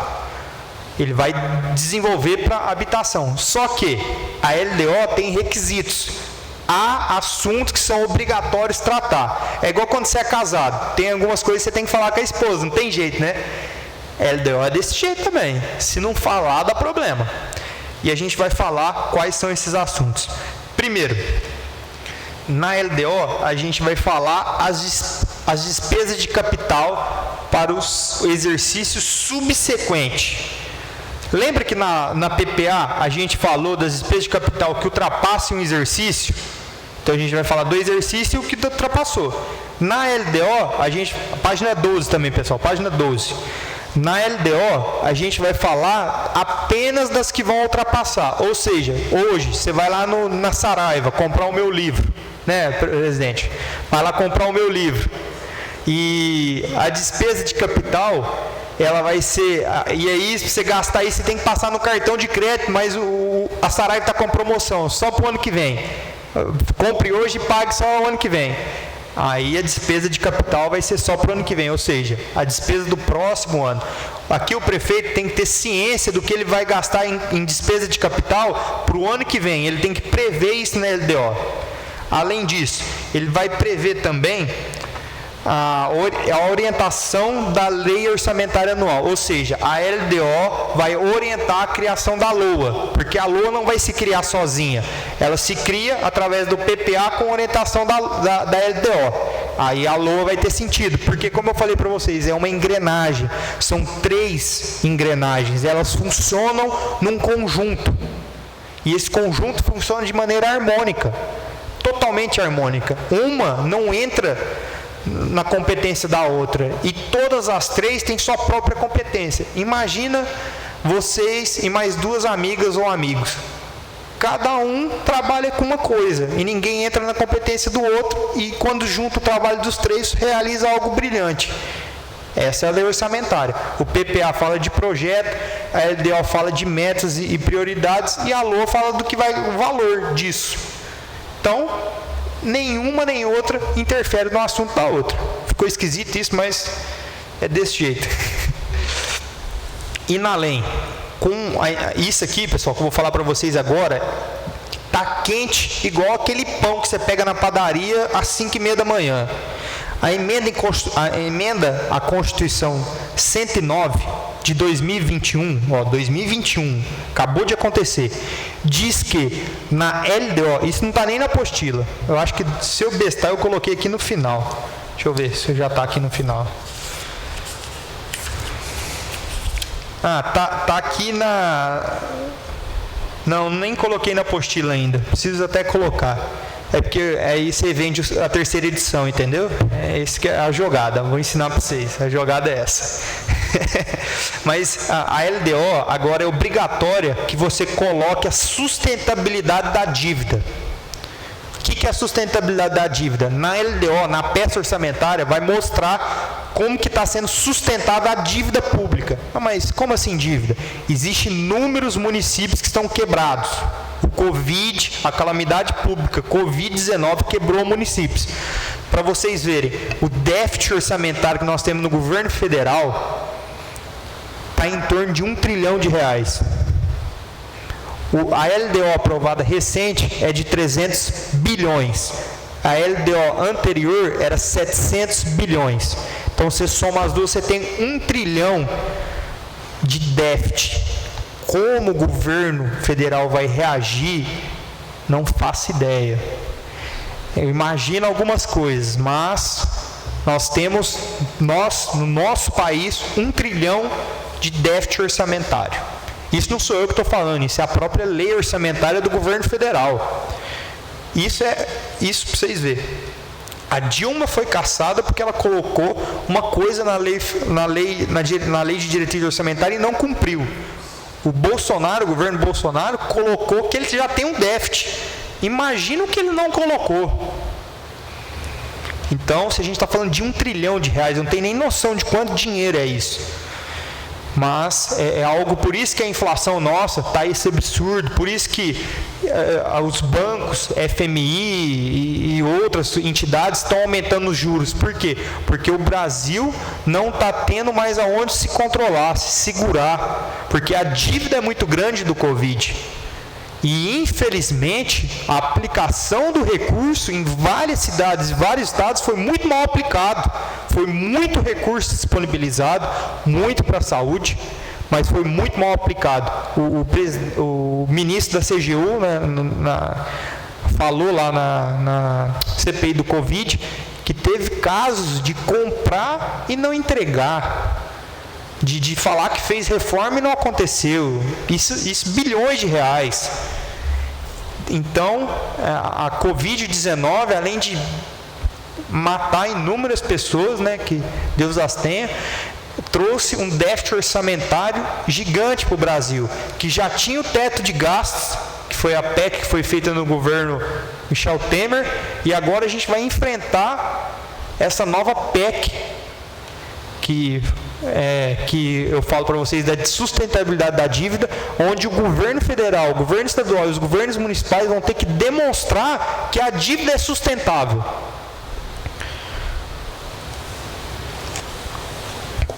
Ele vai desenvolver para habitação. Só que a LDO tem requisitos. Há assuntos que são obrigatórios tratar. É igual quando você é casado. Tem algumas coisas que você tem que falar com a esposa. Não tem jeito, né? LDO é desse jeito também. Se não falar, dá problema. E a gente vai falar quais são esses assuntos. Primeiro, na LDO, a gente vai falar as despesas de capital para o exercício subsequente. Lembra que na PPA a gente falou das despesas de capital que ultrapassem um exercício? Então a gente vai falar do exercício e o que ultrapassou. Na LDO, página 12 também, pessoal, página 12. Na LDO, a gente vai falar apenas das que vão ultrapassar. Ou seja, hoje, você vai lá na Saraiva comprar o meu livro, né, presidente? Vai lá comprar o meu livro. E a despesa de capital, ela vai ser... E aí, se você gastar isso, você tem que passar no cartão de crédito, mas a Saraiva está com promoção, só para o ano que vem. Compre hoje e pague só o ano que vem. Aí a despesa de capital vai ser só para o ano que vem, ou seja, a despesa do próximo ano. Aqui o prefeito tem que ter ciência do que ele vai gastar em despesa de capital para o ano que vem. Ele tem que prever isso na LDO. Além disso, ele vai prever também a orientação da lei orçamentária anual, ou seja, a LDO vai orientar a criação da LOA, porque a LOA não vai se criar sozinha, ela se cria através do PPA com orientação da LDO. Aí a LOA vai ter sentido, porque como eu falei para vocês, é uma engrenagem, são 3 engrenagens, elas funcionam num conjunto, e esse conjunto funciona de maneira harmônica, totalmente harmônica. Uma não entra na competência da outra, e todas as 3 têm sua própria competência. Imagina vocês e mais 2 amigas ou amigos, cada um trabalha com uma coisa e ninguém entra na competência do outro, e quando junta o trabalho dos 3 realiza algo brilhante. Essa é a lei orçamentária. O PPA fala de projeto, a LDO fala de metas e prioridades, e a LOA fala do que vai o valor disso. Então nenhuma nem outra interfere no assunto da outra. Ficou esquisito isso, mas é desse jeito. E na além, isso aqui, pessoal, que eu vou falar para vocês agora, tá quente igual aquele pão que você pega na padaria às 5h30 da manhã. A emenda à Constituição 109 de 2021, 2021, acabou de acontecer, diz que na LDO, isso não está nem na apostila, eu acho que se eu bestar eu coloquei aqui no final, deixa eu ver se já está aqui no final. Tá aqui na... Não, nem coloquei na apostila ainda, preciso até colocar. É porque aí você vende a 3ª edição, entendeu? É isso que é a jogada, vou ensinar para vocês, a jogada é essa. Mas a LDO agora é obrigatória que você coloque a sustentabilidade da dívida. O que é a sustentabilidade da dívida? Na LDO, na peça orçamentária, vai mostrar como que está sendo sustentável a dívida pública. Mas como assim dívida? Existem inúmeros municípios que estão quebrados. O Covid, a calamidade pública, Covid-19 quebrou municípios. Para vocês verem, o déficit orçamentário que nós temos no governo federal está em torno de R$1 trilhão. A LDO aprovada recente é de 300 bilhões. A LDO anterior era 700 bilhões. Então, você soma as duas, você tem 1 trilhão de déficit. Como o governo federal vai reagir, não faço ideia. Eu imagino algumas coisas, mas nós temos, no nosso país, 1 trilhão de déficit orçamentário. Isso não sou eu que estou falando, isso é a própria lei orçamentária do governo federal. Isso para vocês verem. A Dilma foi cassada porque ela colocou uma coisa na lei de diretriz orçamentária e não cumpriu. O governo Bolsonaro, colocou que ele já tem um déficit. Imagina o que ele não colocou. Então, se a gente está falando de R$1 trilhão, eu não tenho nem noção de quanto dinheiro é isso. Mas é algo, por isso que a inflação nossa está esse absurdo, por isso que os bancos, FMI e outras entidades estão aumentando os juros. Por quê? Porque o Brasil não está tendo mais aonde se controlar, se segurar, porque a dívida é muito grande do Covid. E, infelizmente, a aplicação do recurso em várias cidades e vários estados foi muito mal aplicado. Foi muito recurso disponibilizado, muito para a saúde, mas foi muito mal aplicado. O ministro da CGU, falou lá na CPI do Covid que teve casos de comprar e não entregar. De falar que fez reforma e não aconteceu. Isso bilhões de reais. Então, a Covid-19, além de matar inúmeras pessoas, que Deus as tenha, trouxe um déficit orçamentário gigante para o Brasil, que já tinha o teto de gastos, que foi a PEC que foi feita no governo Michel Temer, e agora a gente vai enfrentar essa nova PEC, que eu falo para vocês da sustentabilidade da dívida, onde o governo federal, o governo estadual e os governos municipais vão ter que demonstrar que a dívida é sustentável.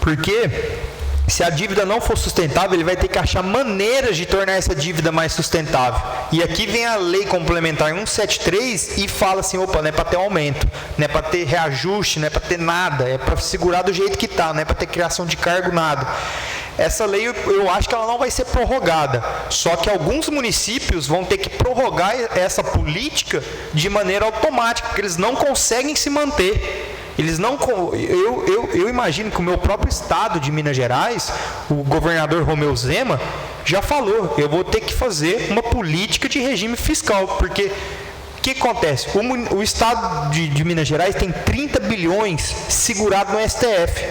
Porque se a dívida não for sustentável, ele vai ter que achar maneiras de tornar essa dívida mais sustentável. E aqui vem a lei complementar 173 e fala assim, opa, não é para ter aumento, não é para ter reajuste, não é para ter nada, é para segurar do jeito que está, não é para ter criação de cargo, nada. Essa lei, eu acho que ela não vai ser prorrogada, só que alguns municípios vão ter que prorrogar essa política de maneira automática, porque eles não conseguem se manter. Eu imagino que o meu próprio estado de Minas Gerais, o governador Romeu Zema, já falou, eu vou ter que fazer uma política de regime fiscal, porque o que acontece? O estado de Minas Gerais tem 30 bilhões segurado no STF.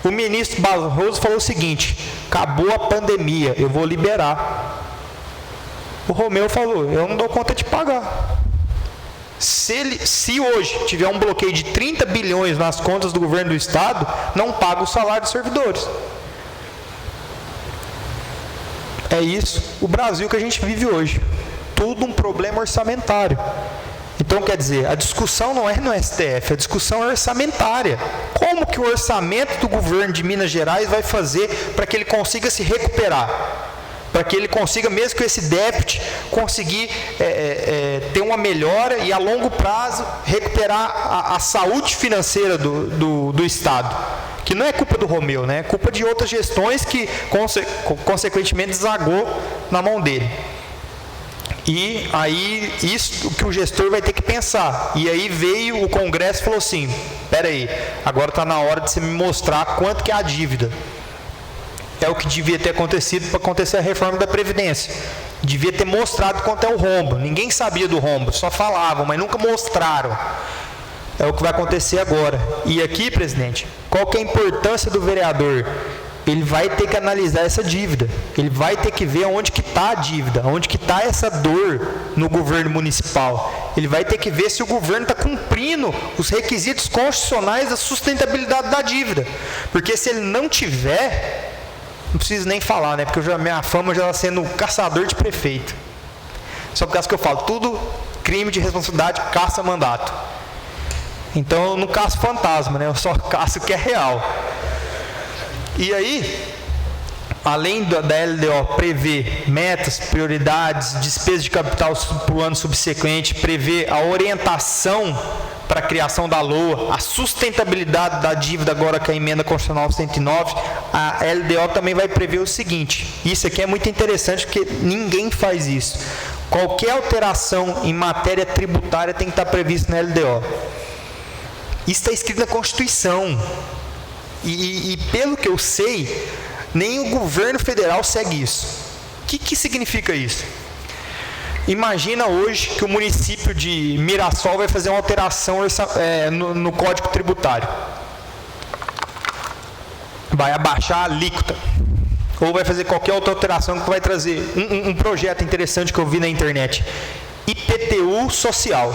O ministro Barroso falou o seguinte, acabou a pandemia, eu vou liberar. O Romeu falou, eu não dou conta de pagar. Se hoje tiver um bloqueio de 30 bilhões nas contas do governo do estado, não paga o salário dos servidores. É isso, o Brasil que a gente vive hoje. Tudo um problema orçamentário. Então, quer dizer, a discussão não é no STF, a discussão é orçamentária. Como que o orçamento do governo de Minas Gerais vai fazer para que ele consiga se recuperar? Para que ele consiga, mesmo com esse déficit, conseguir ter uma melhora e a longo prazo recuperar a saúde financeira do Estado. Que não é culpa do Romeu, é culpa de outras gestões que consequentemente desagou na mão dele. E aí, isso que o gestor vai ter que pensar. E aí veio o Congresso e falou assim, espera aí, agora está na hora de você me mostrar quanto que é a dívida. É o que devia ter acontecido para acontecer a reforma da Previdência. Devia ter mostrado quanto é o rombo. Ninguém sabia do rombo, só falavam, mas nunca mostraram. É o que vai acontecer agora. E aqui, presidente, qual que é a importância do vereador? ele vai ter que analisar essa dívida, ele vai ter que ver onde que está a dívida, onde que está essa dor no governo municipal, ele vai ter que ver se o governo está cumprindo os requisitos constitucionais da sustentabilidade da dívida, porque se ele não tiver, não preciso nem falar, né? Porque minha fama já está sendo caçador de prefeito, só por causa que eu falo, tudo crime de responsabilidade, caça mandato. Então eu não caço fantasma, né? Eu só caço o que é real. E aí, além da LDO prever metas, prioridades, despesas de capital para o ano subsequente, prever a orientação para a criação da LOA, a sustentabilidade da dívida agora com a emenda constitucional 109, a LDO também vai prever o seguinte, isso aqui é muito interessante porque ninguém faz isso. Qualquer alteração em matéria tributária tem que estar previsto na LDO. Isso está escrito na Constituição. E pelo que eu sei, nem o governo federal segue isso. O que significa isso? Imagina hoje que o município de Mirassol vai fazer uma alteração no Código Tributário. Vai abaixar a alíquota. Ou vai fazer qualquer outra alteração que vai trazer um projeto interessante que eu vi na internet. IPTU social.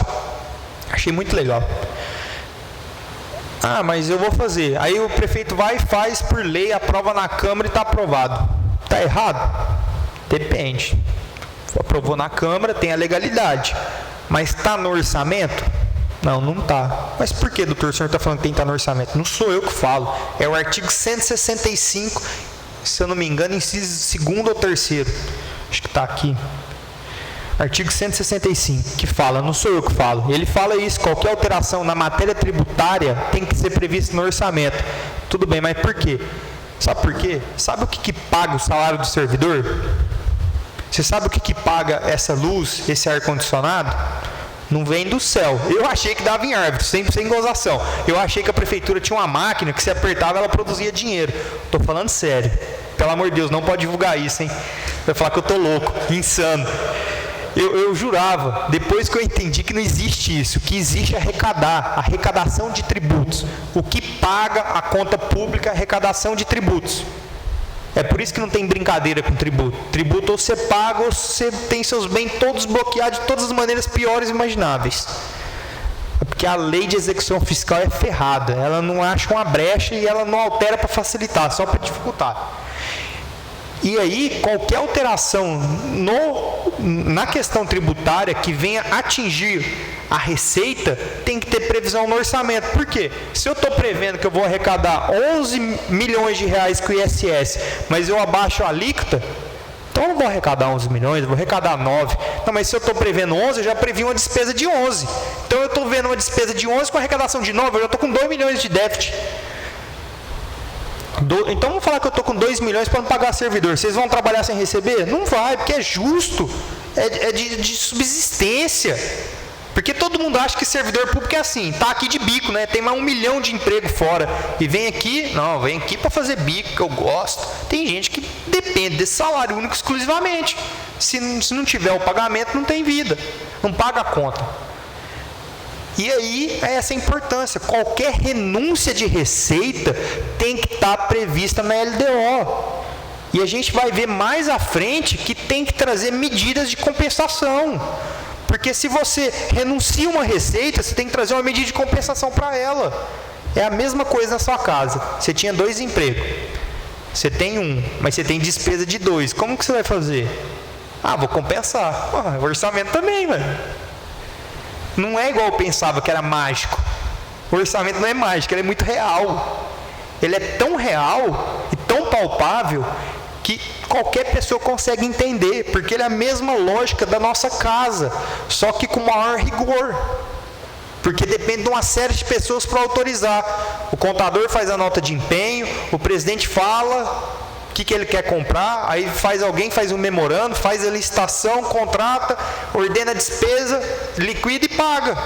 Achei muito legal. Ah, mas eu vou fazer. Aí o prefeito vai e faz por lei, aprova na Câmara e está aprovado. Está errado? Depende. Aprovou na Câmara, tem a legalidade. Mas está no orçamento? Não, não está. Mas por que, doutor, o senhor está falando que tem que estar no orçamento? Não sou eu que falo. É o artigo 165, se eu não me engano, inciso 2º ou 3º. Acho que está aqui. Artigo 165, que fala, não sou eu que falo, ele fala isso, qualquer alteração na matéria tributária tem que ser prevista no orçamento. Tudo bem, mas por quê? Sabe por quê? Sabe o que paga o salário do servidor? Você sabe o que paga essa luz, esse ar-condicionado? Não vem do céu. Eu achei que dava em árvore, sem gozação. Eu achei que a prefeitura tinha uma máquina que se apertava ela produzia dinheiro. Estou falando sério. Pelo amor de Deus, não pode divulgar isso, hein? Vai falar que eu estou louco, insano. Eu jurava, depois que eu entendi que não existe isso, que existe arrecadação de tributos. O que paga a conta pública é arrecadação de tributos. É por isso que não tem brincadeira com tributo. Tributo ou você paga ou você tem seus bens todos bloqueados de todas as maneiras piores imagináveis. É porque a lei de execução fiscal é ferrada. Ela não acha uma brecha e ela não altera para facilitar, só para dificultar. E aí, qualquer alteração na questão tributária que venha atingir a receita, tem que ter previsão no orçamento. Por quê? Se eu estou prevendo que eu vou arrecadar 11 milhões de reais com o ISS, mas eu abaixo a alíquota, então eu não vou arrecadar 11 milhões, eu vou arrecadar 9. Não, mas se eu estou prevendo 11, eu já previ uma despesa de 11. Então eu estou vendo uma despesa de 11 com arrecadação de 9, eu já estou com 2 milhões de déficit. Então vamos falar que eu estou com 2 milhões para não pagar servidor. Vocês vão trabalhar sem receber? Não vai, porque é justo. É de subsistência. Porque todo mundo acha que servidor público é assim, está aqui de bico, né? Tem mais 1 milhão de emprego fora. E vem aqui, não, vem aqui para fazer bico, que eu gosto. Tem gente que depende desse salário único exclusivamente. Se não tiver o pagamento, não tem vida. Não paga a conta. E aí, é essa a importância. Qualquer renúncia de receita tem que estar prevista na LDO. E a gente vai ver mais à frente que tem que trazer medidas de compensação. Porque se você renuncia uma receita, você tem que trazer uma medida de compensação para ela. É a mesma coisa na sua casa. Você tinha 2 empregos. Você tem 1, mas você tem despesa de 2. Como que você vai fazer? Ah, vou compensar. O orçamento também, mano. Não é igual eu pensava que era mágico. O orçamento não é mágico, ele é muito real. Ele é tão real e tão palpável que qualquer pessoa consegue entender, porque ele é a mesma lógica da nossa casa, só que com maior rigor. Porque depende de uma série de pessoas para autorizar. O contador faz a nota de empenho, o presidente fala o que ele quer comprar, aí alguém faz um memorando, faz a licitação, contrata, ordena a despesa, liquida e paga.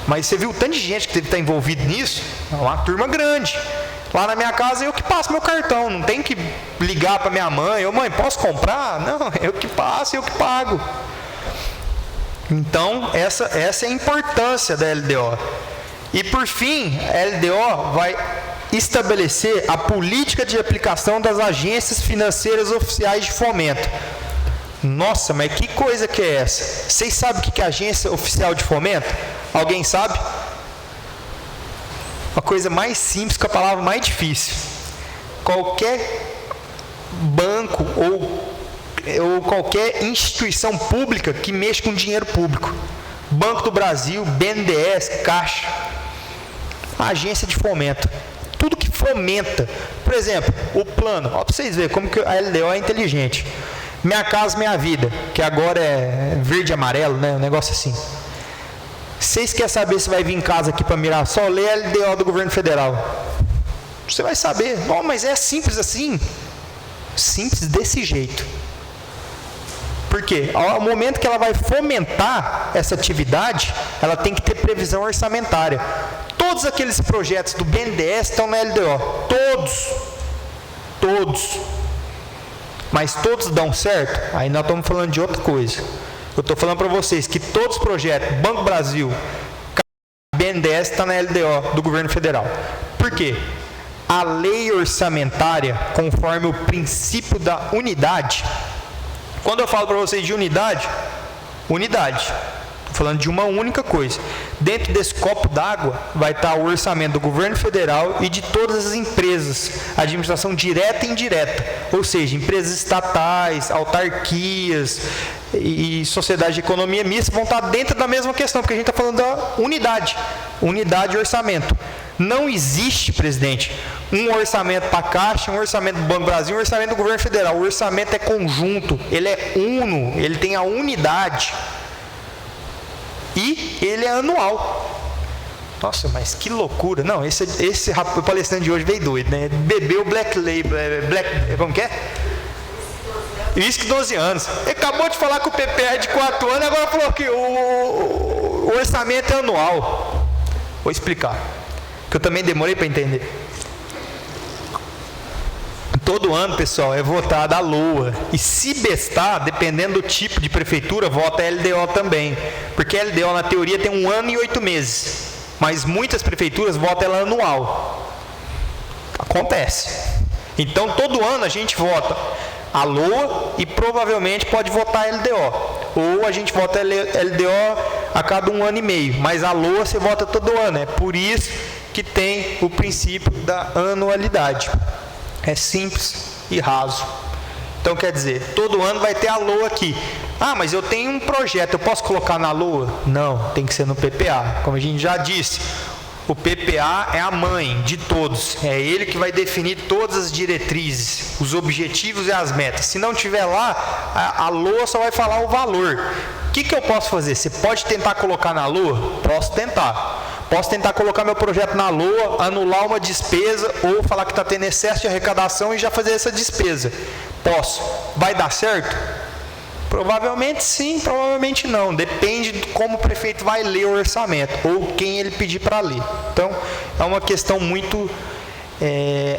Mas você viu o tanto de gente que está envolvido nisso? É uma turma grande. Lá na minha casa eu que passo meu cartão, não tem que ligar para minha mãe, mãe, posso comprar? Não, eu que passo e eu que pago. Então, essa é a importância da LDO. E por fim, a LDO vai estabelecer a política de aplicação das agências financeiras oficiais de fomento. Nossa, mas que coisa que é essa? Vocês sabem o que é agência oficial de fomento? Alguém sabe? Uma coisa mais simples com a palavra mais difícil. Qualquer banco ou qualquer instituição pública que mexa com dinheiro público. Banco do Brasil, BNDES, Caixa, agência de fomento. Tudo que fomenta. Por exemplo, o plano. Ó, para vocês verem como que a LDO é inteligente. Minha Casa Minha Vida, que agora é verde e amarelo, né? Um negócio assim. Vocês querem saber se vai vir em casa aqui para Mirassol? Lê a LDO do governo federal. Você vai saber. Oh, mas é simples assim? Simples desse jeito. Por quê? Ao momento que ela vai fomentar essa atividade, ela tem que ter previsão orçamentária. Todos aqueles projetos do BNDES estão na LDO. Todos. Mas todos dão certo? Aí nós estamos falando de outra coisa. Eu estou falando para vocês que todos os projetos, Banco Brasil, BNDES, está na LDO do governo federal. Por quê? A lei orçamentária, conforme o princípio da unidade. Quando eu falo para vocês de unidade, estou falando de uma única coisa. Dentro desse copo d'água vai estar o orçamento do governo federal e de todas as empresas, administração direta e indireta, ou seja, empresas estatais, autarquias e sociedade de economia mista vão estar dentro da mesma questão, porque a gente está falando da unidade e orçamento. Não existe, presidente, um orçamento para a Caixa, um orçamento do Banco do Brasil, um orçamento do governo federal. O orçamento é conjunto, ele é uno, ele tem a unidade. E ele é anual. Nossa, mas que loucura. Não, esse palestrante de hoje veio doido, né? Bebeu Black Label, como que é? Uísque 12 anos. Ele acabou de falar que o PPA é de 4 anos, agora falou que o orçamento é anual. Vou explicar, que eu também demorei para entender. Todo ano, pessoal, é votada a LOA. E se bestar, dependendo do tipo de prefeitura, vota a LDO também. Porque a LDO, na teoria, tem 1 ano e 8 meses. Mas muitas prefeituras votam ela anual. Acontece. Então, todo ano a gente vota a LOA e provavelmente pode votar a LDO. Ou a gente vota a LDO a cada 1 ano e meio. Mas a LOA você vota todo ano. É por isso que tem o princípio da anualidade. É simples e raso. Então, quer dizer, todo ano vai ter a LOA aqui. Ah, mas eu tenho um projeto, eu posso colocar na LOA? Não, tem que ser no PPA. Como a gente já disse, o PPA é a mãe de todos. É ele que vai definir todas as diretrizes, os objetivos e as metas. Se não tiver lá, a LOA só vai falar o valor. O que eu posso fazer? Você pode tentar colocar na LOA? Posso tentar. Posso tentar colocar meu projeto na LOA, anular uma despesa ou falar que está tendo excesso de arrecadação e já fazer essa despesa. Posso. Vai dar certo? Provavelmente sim, provavelmente não. Depende de como o prefeito vai ler o orçamento ou quem ele pedir para ler. Então, é uma questão muito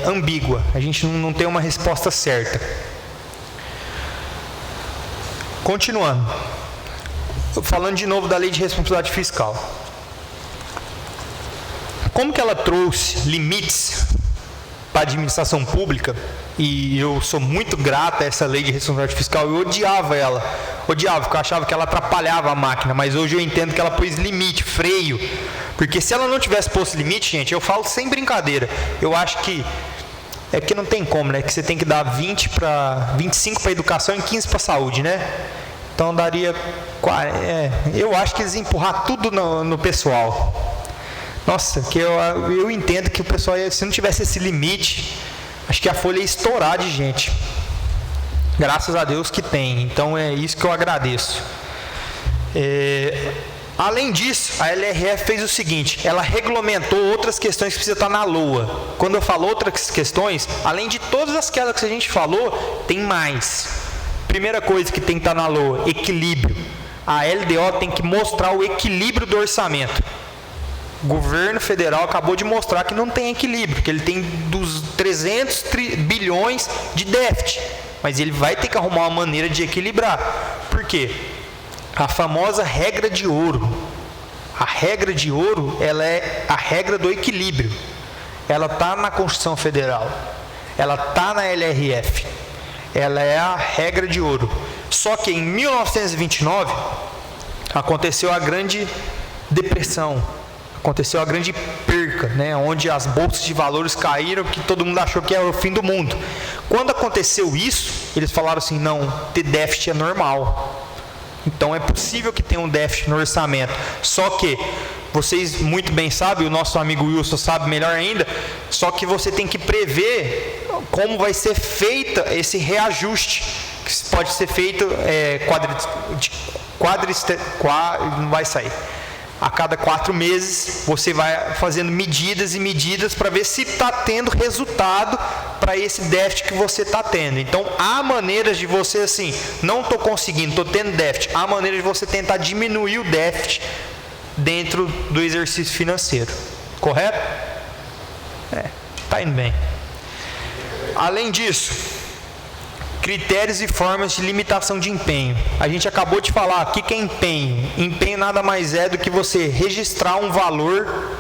ambígua. A gente não tem uma resposta certa. Continuando. Falando de novo da lei de responsabilidade fiscal. Como que ela trouxe limites para a administração pública, e eu sou muito grato a essa lei de responsabilidade fiscal, eu odiava ela, porque eu achava que ela atrapalhava a máquina, mas hoje eu entendo que ela pôs limite, freio, porque se ela não tivesse posto limite, gente, eu falo sem brincadeira, eu acho que, é porque não tem como, né, que você tem que dar 25 para educação e 15 para saúde, né, então daria, eu acho que eles iam empurrar tudo no pessoal. Nossa, que eu entendo que o pessoal, se não tivesse esse limite, acho que a folha ia estourar de gente. Graças a Deus que tem. Então é isso que eu agradeço. Além disso, a LRF fez o seguinte, ela regulamentou outras questões que precisam estar na LOA. Quando eu falo outras questões, além de todas aquelas que a gente falou, tem mais. Primeira coisa que tem que estar na LOA, equilíbrio. A LDO tem que mostrar o equilíbrio do orçamento. O governo federal acabou de mostrar que não tem equilíbrio, que ele tem dos 300 bilhões de déficit, mas ele vai ter que arrumar uma maneira de equilibrar. Por quê? A famosa regra de ouro. A regra de ouro, ela é a regra do equilíbrio. ela está na Constituição Federal, ela está na LRF, ela é a regra de ouro. Só que em 1929 aconteceu a Grande Depressão, aconteceu a grande perca, né, onde as bolsas de valores caíram, que todo mundo achou que era o fim do mundo. Quando aconteceu isso, eles falaram assim, não, ter déficit é normal. Então é possível que tenha um déficit no orçamento. Só que, vocês muito bem sabem, o nosso amigo Wilson sabe melhor ainda, só que você tem que prever como vai ser feito esse reajuste, que pode ser feito não vai sair. A cada 4 meses, você vai fazendo medidas e medidas para ver se está tendo resultado para esse déficit que você está tendo. Então, há maneiras de você, assim, não estou conseguindo, estou tendo déficit, há maneiras de você tentar diminuir o déficit dentro do exercício financeiro. Correto? Está indo bem. Além disso, critérios e formas de limitação de empenho. A gente acabou de falar, o que é empenho? Empenho nada mais é do que você registrar um valor,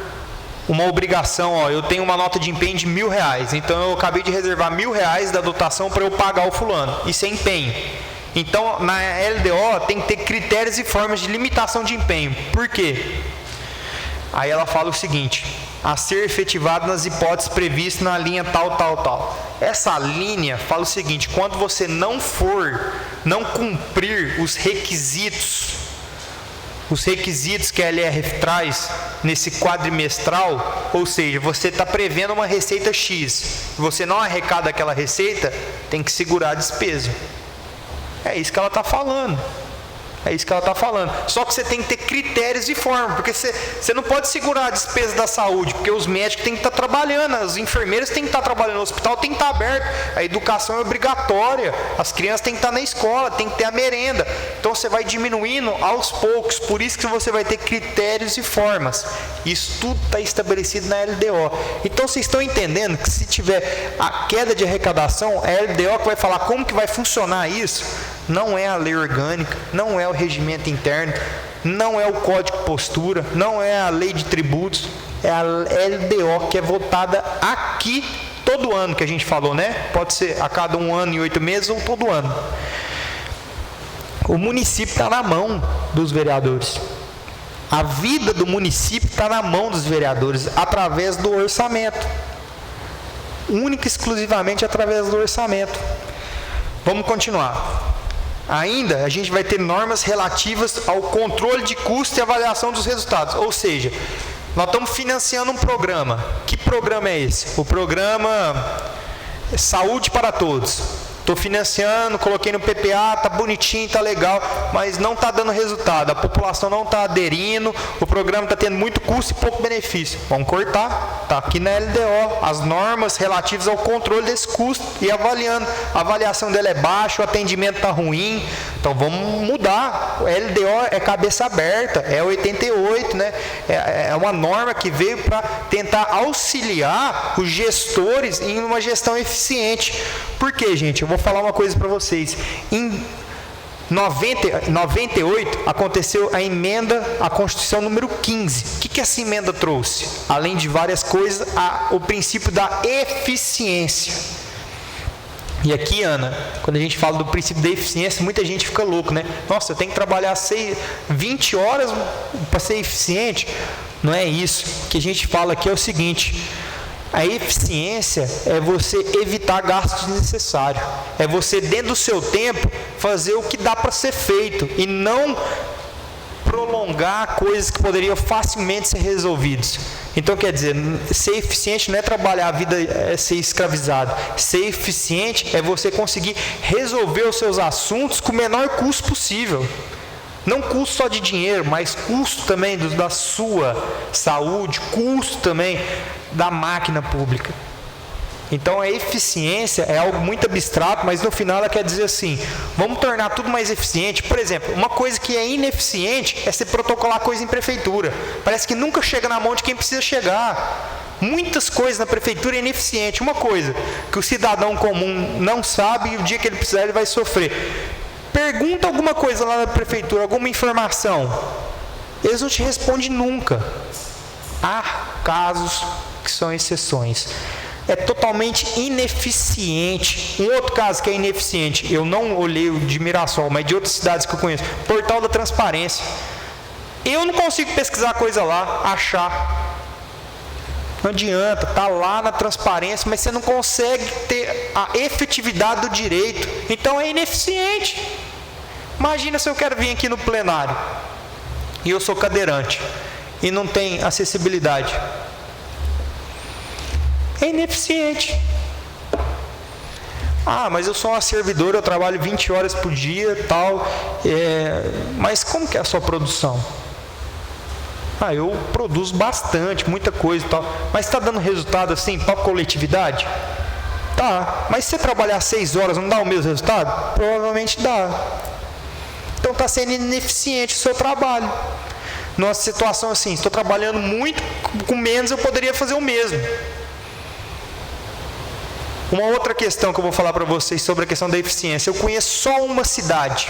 uma obrigação. Ó, eu tenho uma nota de empenho de R$1.000, então eu acabei de reservar R$1.000 da dotação para eu pagar o fulano. Isso é empenho. Então, na LDO tem que ter critérios e formas de limitação de empenho. Por quê? Aí ela fala o seguinte: a ser efetivado nas hipóteses previstas na linha tal. Essa linha fala o seguinte: quando você não cumprir os requisitos que a LRF traz nesse quadrimestral, ou seja, você está prevendo uma receita X, você não arrecada aquela receita, tem que segurar a despesa. É isso que ela está falando. Só que você tem que ter critérios e formas, porque você não pode segurar a despesa da saúde, porque os médicos têm que estar trabalhando, as enfermeiras têm que estar trabalhando, o hospital tem que estar aberto, a educação é obrigatória, as crianças têm que estar na escola, tem que ter a merenda. Então você vai diminuindo aos poucos, por isso que você vai ter critérios e formas. Isso tudo está estabelecido na LDO. Então vocês estão entendendo que se tiver a queda de arrecadação, é a LDO que vai falar como que vai funcionar isso. Não é a lei orgânica, não é o regimento interno, não é o código de postura, não é a lei de tributos, é a LDO que é votada aqui todo ano, que a gente falou, né? Pode ser a cada 1 ano e 8 meses ou todo ano. O município está na mão dos vereadores. A vida do município está na mão dos vereadores através do orçamento. Única e exclusivamente através do orçamento. Vamos continuar. Ainda a gente vai ter normas relativas ao controle de custo e avaliação dos resultados. Ou seja, nós estamos financiando um programa. Que programa é esse? O programa Saúde para Todos. Estou financiando, coloquei no PPA, está bonitinho, está legal, mas não está dando resultado. A população não está aderindo, o programa está tendo muito custo e pouco benefício. Vamos cortar, está aqui na LDO, as normas relativas ao controle desse custo e avaliando. A avaliação dela é baixa, o atendimento está ruim, então vamos mudar. O LDO é cabeça aberta, é 88, né? É uma norma que veio para tentar auxiliar os gestores em uma gestão eficiente. Por quê, gente? Eu vou falar uma coisa para vocês. Em 98 aconteceu a emenda à Constituição número 15. O que essa emenda trouxe? Além de várias coisas, o princípio da eficiência. E aqui, Ana, quando a gente fala do princípio da eficiência, muita gente fica louco, né? Nossa, eu tenho que trabalhar 20 horas para ser eficiente. Não é isso. O que a gente fala aqui é o seguinte: a eficiência é você evitar gastos desnecessários. É você, dentro do seu tempo, fazer o que dá para ser feito e não prolongar coisas que poderiam facilmente ser resolvidas. Então, quer dizer, ser eficiente não é trabalhar a vida, é ser escravizado. Ser eficiente é você conseguir resolver os seus assuntos com o menor custo possível. Não custo só de dinheiro, mas custo também da sua saúde, custo também da máquina pública. Então a eficiência é algo muito abstrato, mas no final ela quer dizer assim: vamos tornar tudo mais eficiente. Por exemplo, uma coisa que é ineficiente é você protocolar coisa em prefeitura. Parece que nunca chega na mão de quem precisa chegar. Muitas coisas na prefeitura é ineficiente. Uma coisa que o cidadão comum não sabe e o dia que ele precisar ele vai sofrer. Pergunta alguma coisa lá na prefeitura, alguma informação, eles não te respondem nunca. Há casos que são exceções. É totalmente ineficiente. Um outro caso que é ineficiente, eu não olhei o de Mirassol, mas de outras cidades que eu conheço, Portal da Transparência. Eu não consigo pesquisar coisa lá, achar. Não adianta, tá lá na transparência, mas você não consegue ter a efetividade do direito. Então é ineficiente. Imagina se eu quero vir aqui no plenário e eu sou cadeirante e não tem acessibilidade. É ineficiente. Ah, mas eu sou uma servidora, eu trabalho 20 horas por dia, tal. Mas como que é a sua produção? Ah, eu produzo bastante, muita coisa e tal. Mas está dando resultado assim para a coletividade? Tá. Mas se você trabalhar 6 horas, não dá o mesmo resultado? Provavelmente dá. Então está sendo ineficiente o seu trabalho. Numa situação assim, estou trabalhando muito, com menos eu poderia fazer o mesmo. Uma outra questão que eu vou falar para vocês sobre a questão da eficiência. Eu conheço só uma cidade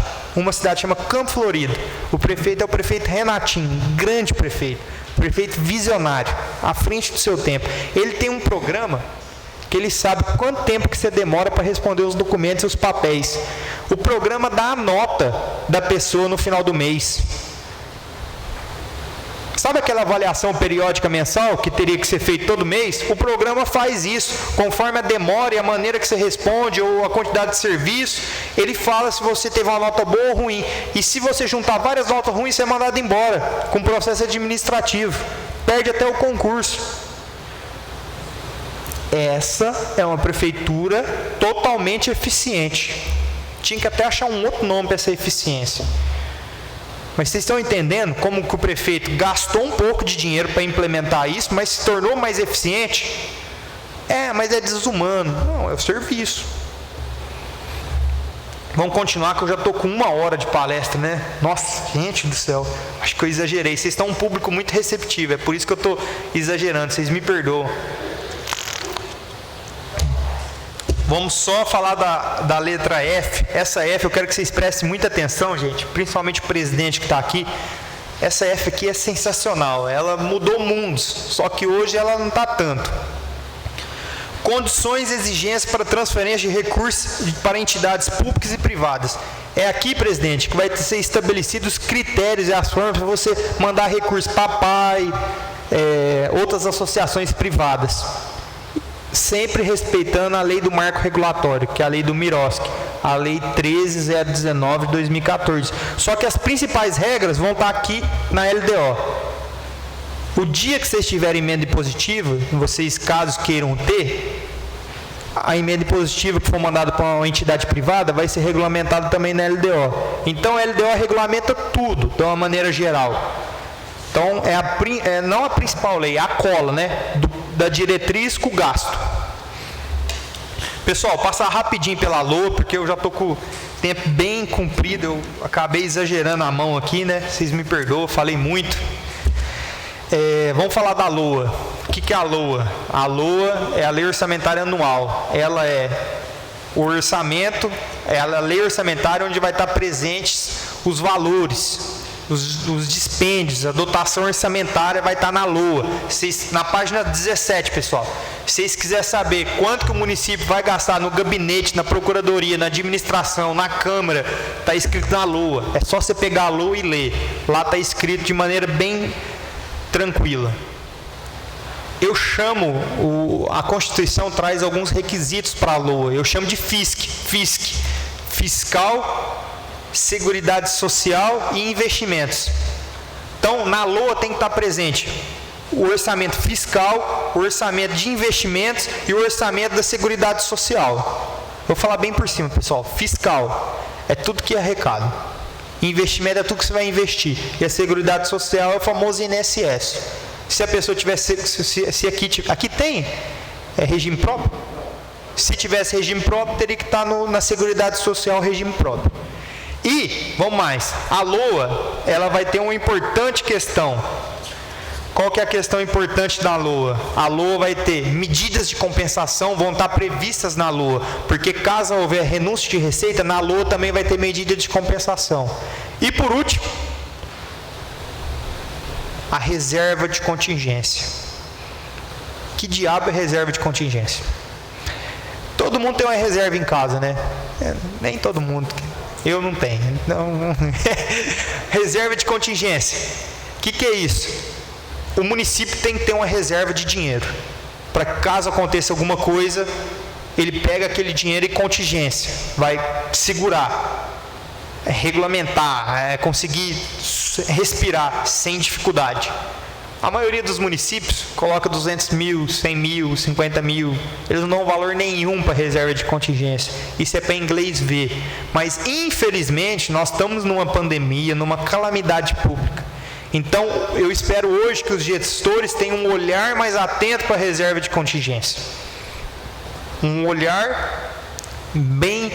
chama Campo Florido. O prefeito é o prefeito Renatinho, grande prefeito visionário, à frente do seu tempo. Ele tem um programa que ele sabe quanto tempo que você demora para responder os documentos e os papéis. O programa dá a nota da pessoa no final do mês. Sabe aquela avaliação periódica mensal que teria que ser feita todo mês? O programa faz isso, conforme a demora e a maneira que você responde ou a quantidade de serviço, ele fala se você teve uma nota boa ou ruim. E se você juntar várias notas ruins, você é mandado embora com processo administrativo. Perde até o concurso. Essa é uma prefeitura totalmente eficiente. Tinha que até achar um outro nome para essa eficiência. Mas vocês estão entendendo como que o prefeito gastou um pouco de dinheiro para implementar isso, mas se tornou mais eficiente? Mas é desumano. Não, é o serviço. Vamos continuar, que eu já estou com 1 hora de palestra, né? Nossa, gente do céu. Acho que eu exagerei. Vocês estão um público muito receptivo, é por isso que eu estou exagerando. Vocês me perdoam. Vamos só falar da letra F. Essa F eu quero que vocês prestem muita atenção, gente, principalmente o presidente que está aqui. Essa F aqui é sensacional, ela mudou mundos, só que hoje ela não está tanto. Condições e exigências para transferência de recursos para entidades públicas e privadas. É aqui, presidente, que vai ser estabelecidos os critérios e as formas para você mandar recursos para a PAI, outras associações privadas. Sempre respeitando a lei do marco regulatório, que é a lei do Miroski, a lei 13.019 de 2014. Só que as principais regras vão estar aqui na LDO. O dia que vocês tiverem emenda impositiva, vocês caso queiram ter, a emenda impositiva que for mandada para uma entidade privada vai ser regulamentada também na LDO. Então a LDO regulamenta tudo, de uma maneira geral. Então, não a principal lei, a cola, né? Da diretriz com o gasto. Pessoal, passar rapidinho pela LOA, porque eu já estou com o tempo bem comprido, eu acabei exagerando a mão aqui, né? Vocês me perdoam, falei muito. Vamos falar da LOA. O que é a LOA? A LOA é a Lei Orçamentária Anual. Ela é o orçamento, é a lei orçamentária onde vai estar presentes os valores, os dispêndios, a dotação orçamentária vai estar na LOA. Na página 17, pessoal. Se vocês quiserem saber quanto que o município vai gastar no gabinete, na procuradoria, na administração, na Câmara, está escrito na LOA. É só você pegar a LOA e ler. Lá está escrito de maneira bem tranquila. Eu chamo, a Constituição traz alguns requisitos para a LOA. Eu chamo de FISC. Fiscal, Seguridade Social e investimentos. Então, na LOA tem que estar presente o orçamento fiscal, o orçamento de investimentos e o orçamento da Seguridade Social. Vou falar bem por cima, pessoal. Fiscal é tudo que é arrecado. Investimento é tudo que você vai investir. E a Seguridade Social é o famoso INSS. Se a pessoa tivesse, se aqui tem regime próprio. Se tivesse regime próprio, teria que estar na Seguridade Social regime próprio. E, vamos mais, a LOA, ela vai ter uma importante questão. Qual que é a questão importante da LOA? A LOA vai ter medidas de compensação, vão estar previstas na LOA, porque caso houver renúncia de receita, na LOA também vai ter medida de compensação. E por último, a reserva de contingência. Que diabo é reserva de contingência? Todo mundo tem uma reserva em casa, né? Nem todo mundo. Eu não tenho. Não. Reserva de contingência. O que é isso? O município tem que ter uma reserva de dinheiro. Para caso aconteça alguma coisa, ele pega aquele dinheiro e contingência. Vai segurar, regulamentar, conseguir respirar sem dificuldade. A maioria dos municípios coloca 200 mil, 100 mil, 50 mil. Eles não dão valor nenhum para reserva de contingência. Isso é para inglês ver. Mas, infelizmente, nós estamos numa pandemia, numa calamidade pública. Então, eu espero hoje que os gestores tenham um olhar mais atento para a reserva de contingência. Um olhar bem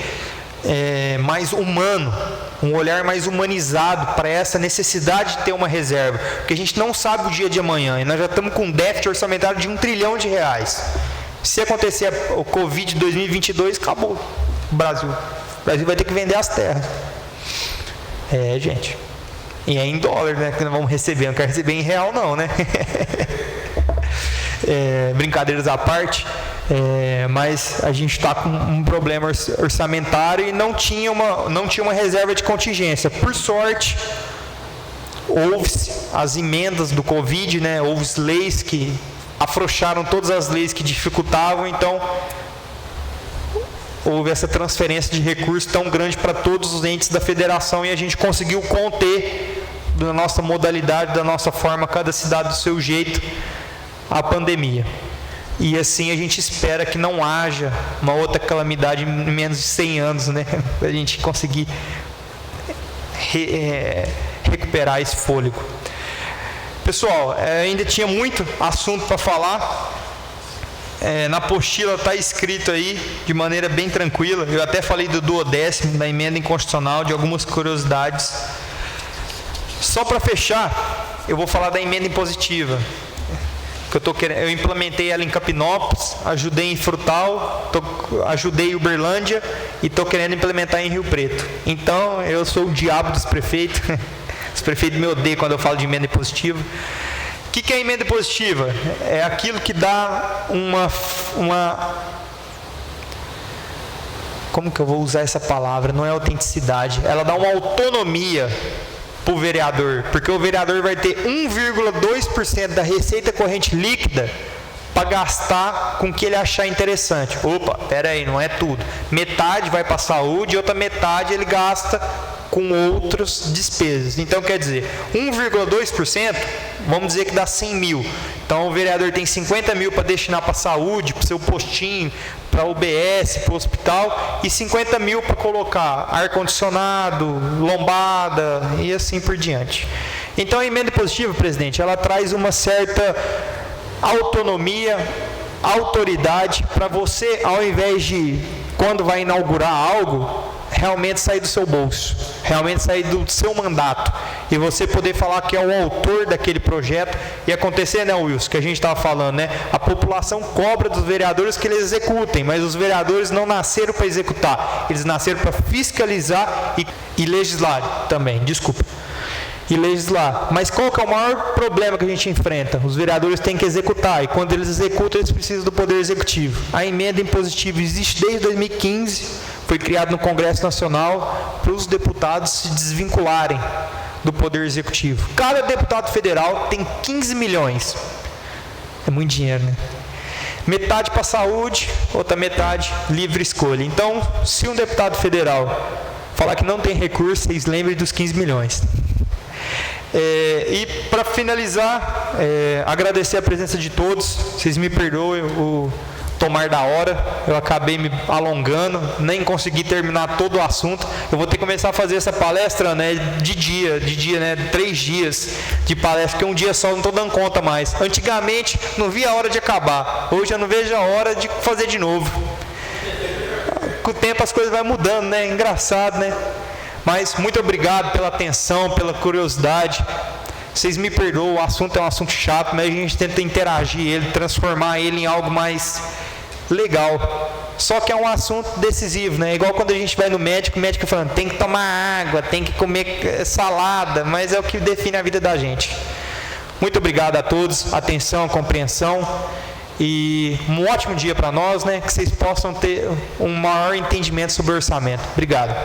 mais humano, um olhar mais humanizado para essa necessidade de ter uma reserva, porque a gente não sabe o dia de amanhã e nós já estamos com um déficit orçamentário de R$1 trilhão. Se acontecer o Covid 2022, acabou o Brasil. O Brasil vai ter que vender as terras. Gente. E é em dólar, né, que nós vamos receber. Não quero receber em real, não, né? Brincadeiras à parte. Mas a gente está com um problema orçamentário e não tinha uma reserva de contingência. Por sorte, houve-se as emendas do Covid, né? Houve leis que afrouxaram todas as leis que dificultavam, então houve essa transferência de recursos tão grande para todos os entes da federação e a gente conseguiu conter da nossa modalidade, da nossa forma, cada cidade do seu jeito, a pandemia. E assim a gente espera que não haja uma outra calamidade em menos de 100 anos, né? Para a gente conseguir recuperar esse fôlego. Pessoal, ainda tinha muito assunto para falar. Na apostila está escrito aí de maneira bem tranquila. Eu até falei do 12º, da emenda inconstitucional, de algumas curiosidades. Só para fechar, eu vou falar da emenda impositiva. Eu implementei ela em Capinópolis, ajudei em Frutal, ajudei em Uberlândia e estou querendo implementar em Rio Preto. Então, eu sou o diabo dos prefeitos. Os prefeitos me odeiam quando eu falo de emenda impositiva. O que é emenda impositiva? É aquilo que dá como que eu vou usar essa palavra? Não é autenticidade. Ela dá uma autonomia para o vereador, porque o vereador vai ter 1,2% da receita corrente líquida para gastar com o que ele achar interessante. Opa, peraí, não é tudo. Metade vai para a saúde e outra metade ele gasta com outras despesas. Então, quer dizer, 1,2%, vamos dizer que dá 100 mil. Então, o vereador tem 50 mil para destinar para a saúde, para o seu postinho, para o UBS, para o hospital, e 50 mil para colocar ar-condicionado, lombada e assim por diante. Então, a emenda impositiva, presidente, ela traz uma certa autonomia, autoridade para você, ao invés de, quando vai inaugurar algo, realmente sair do seu bolso, realmente sair do seu mandato, e você poder falar que é o autor daquele projeto, e acontecer, né, Wilson, que a gente estava falando, né, a população cobra dos vereadores que eles executem, mas os vereadores não nasceram para executar, eles nasceram para fiscalizar e legislar também, e legislar. Mas qual que é o maior problema que a gente enfrenta? Os vereadores têm que executar, e quando eles executam, eles precisam do Poder Executivo. A emenda impositiva existe desde 2015, foi criado no Congresso Nacional para os deputados se desvincularem do Poder Executivo. Cada deputado federal tem 15 milhões. É muito dinheiro, né? Metade para a saúde, outra metade livre escolha. Então, se um deputado federal falar que não tem recurso, vocês lembrem dos 15 milhões. E para finalizar, agradecer a presença de todos. Vocês me perdoem o tomar da hora, eu acabei me alongando, nem consegui terminar todo o assunto. Eu vou ter que começar a fazer essa palestra, né, de dia, né, 3 dias de palestra, porque um dia só não estou dando conta mais. Antigamente não via a hora de acabar, hoje eu não vejo a hora de fazer de novo. Com o tempo as coisas vão mudando, né? Engraçado, né? Mas muito obrigado pela atenção, pela curiosidade. Vocês me perdoam, o assunto é um assunto chato, mas a gente tenta interagir ele, transformar ele em algo mais legal. Só que é um assunto decisivo, né? Igual quando a gente vai no médico, o médico falando, tem que tomar água, tem que comer salada, mas é o que define a vida da gente. Muito obrigado a todos, atenção, compreensão, e um ótimo dia para nós, né? Que vocês possam ter um maior entendimento sobre o orçamento. Obrigado.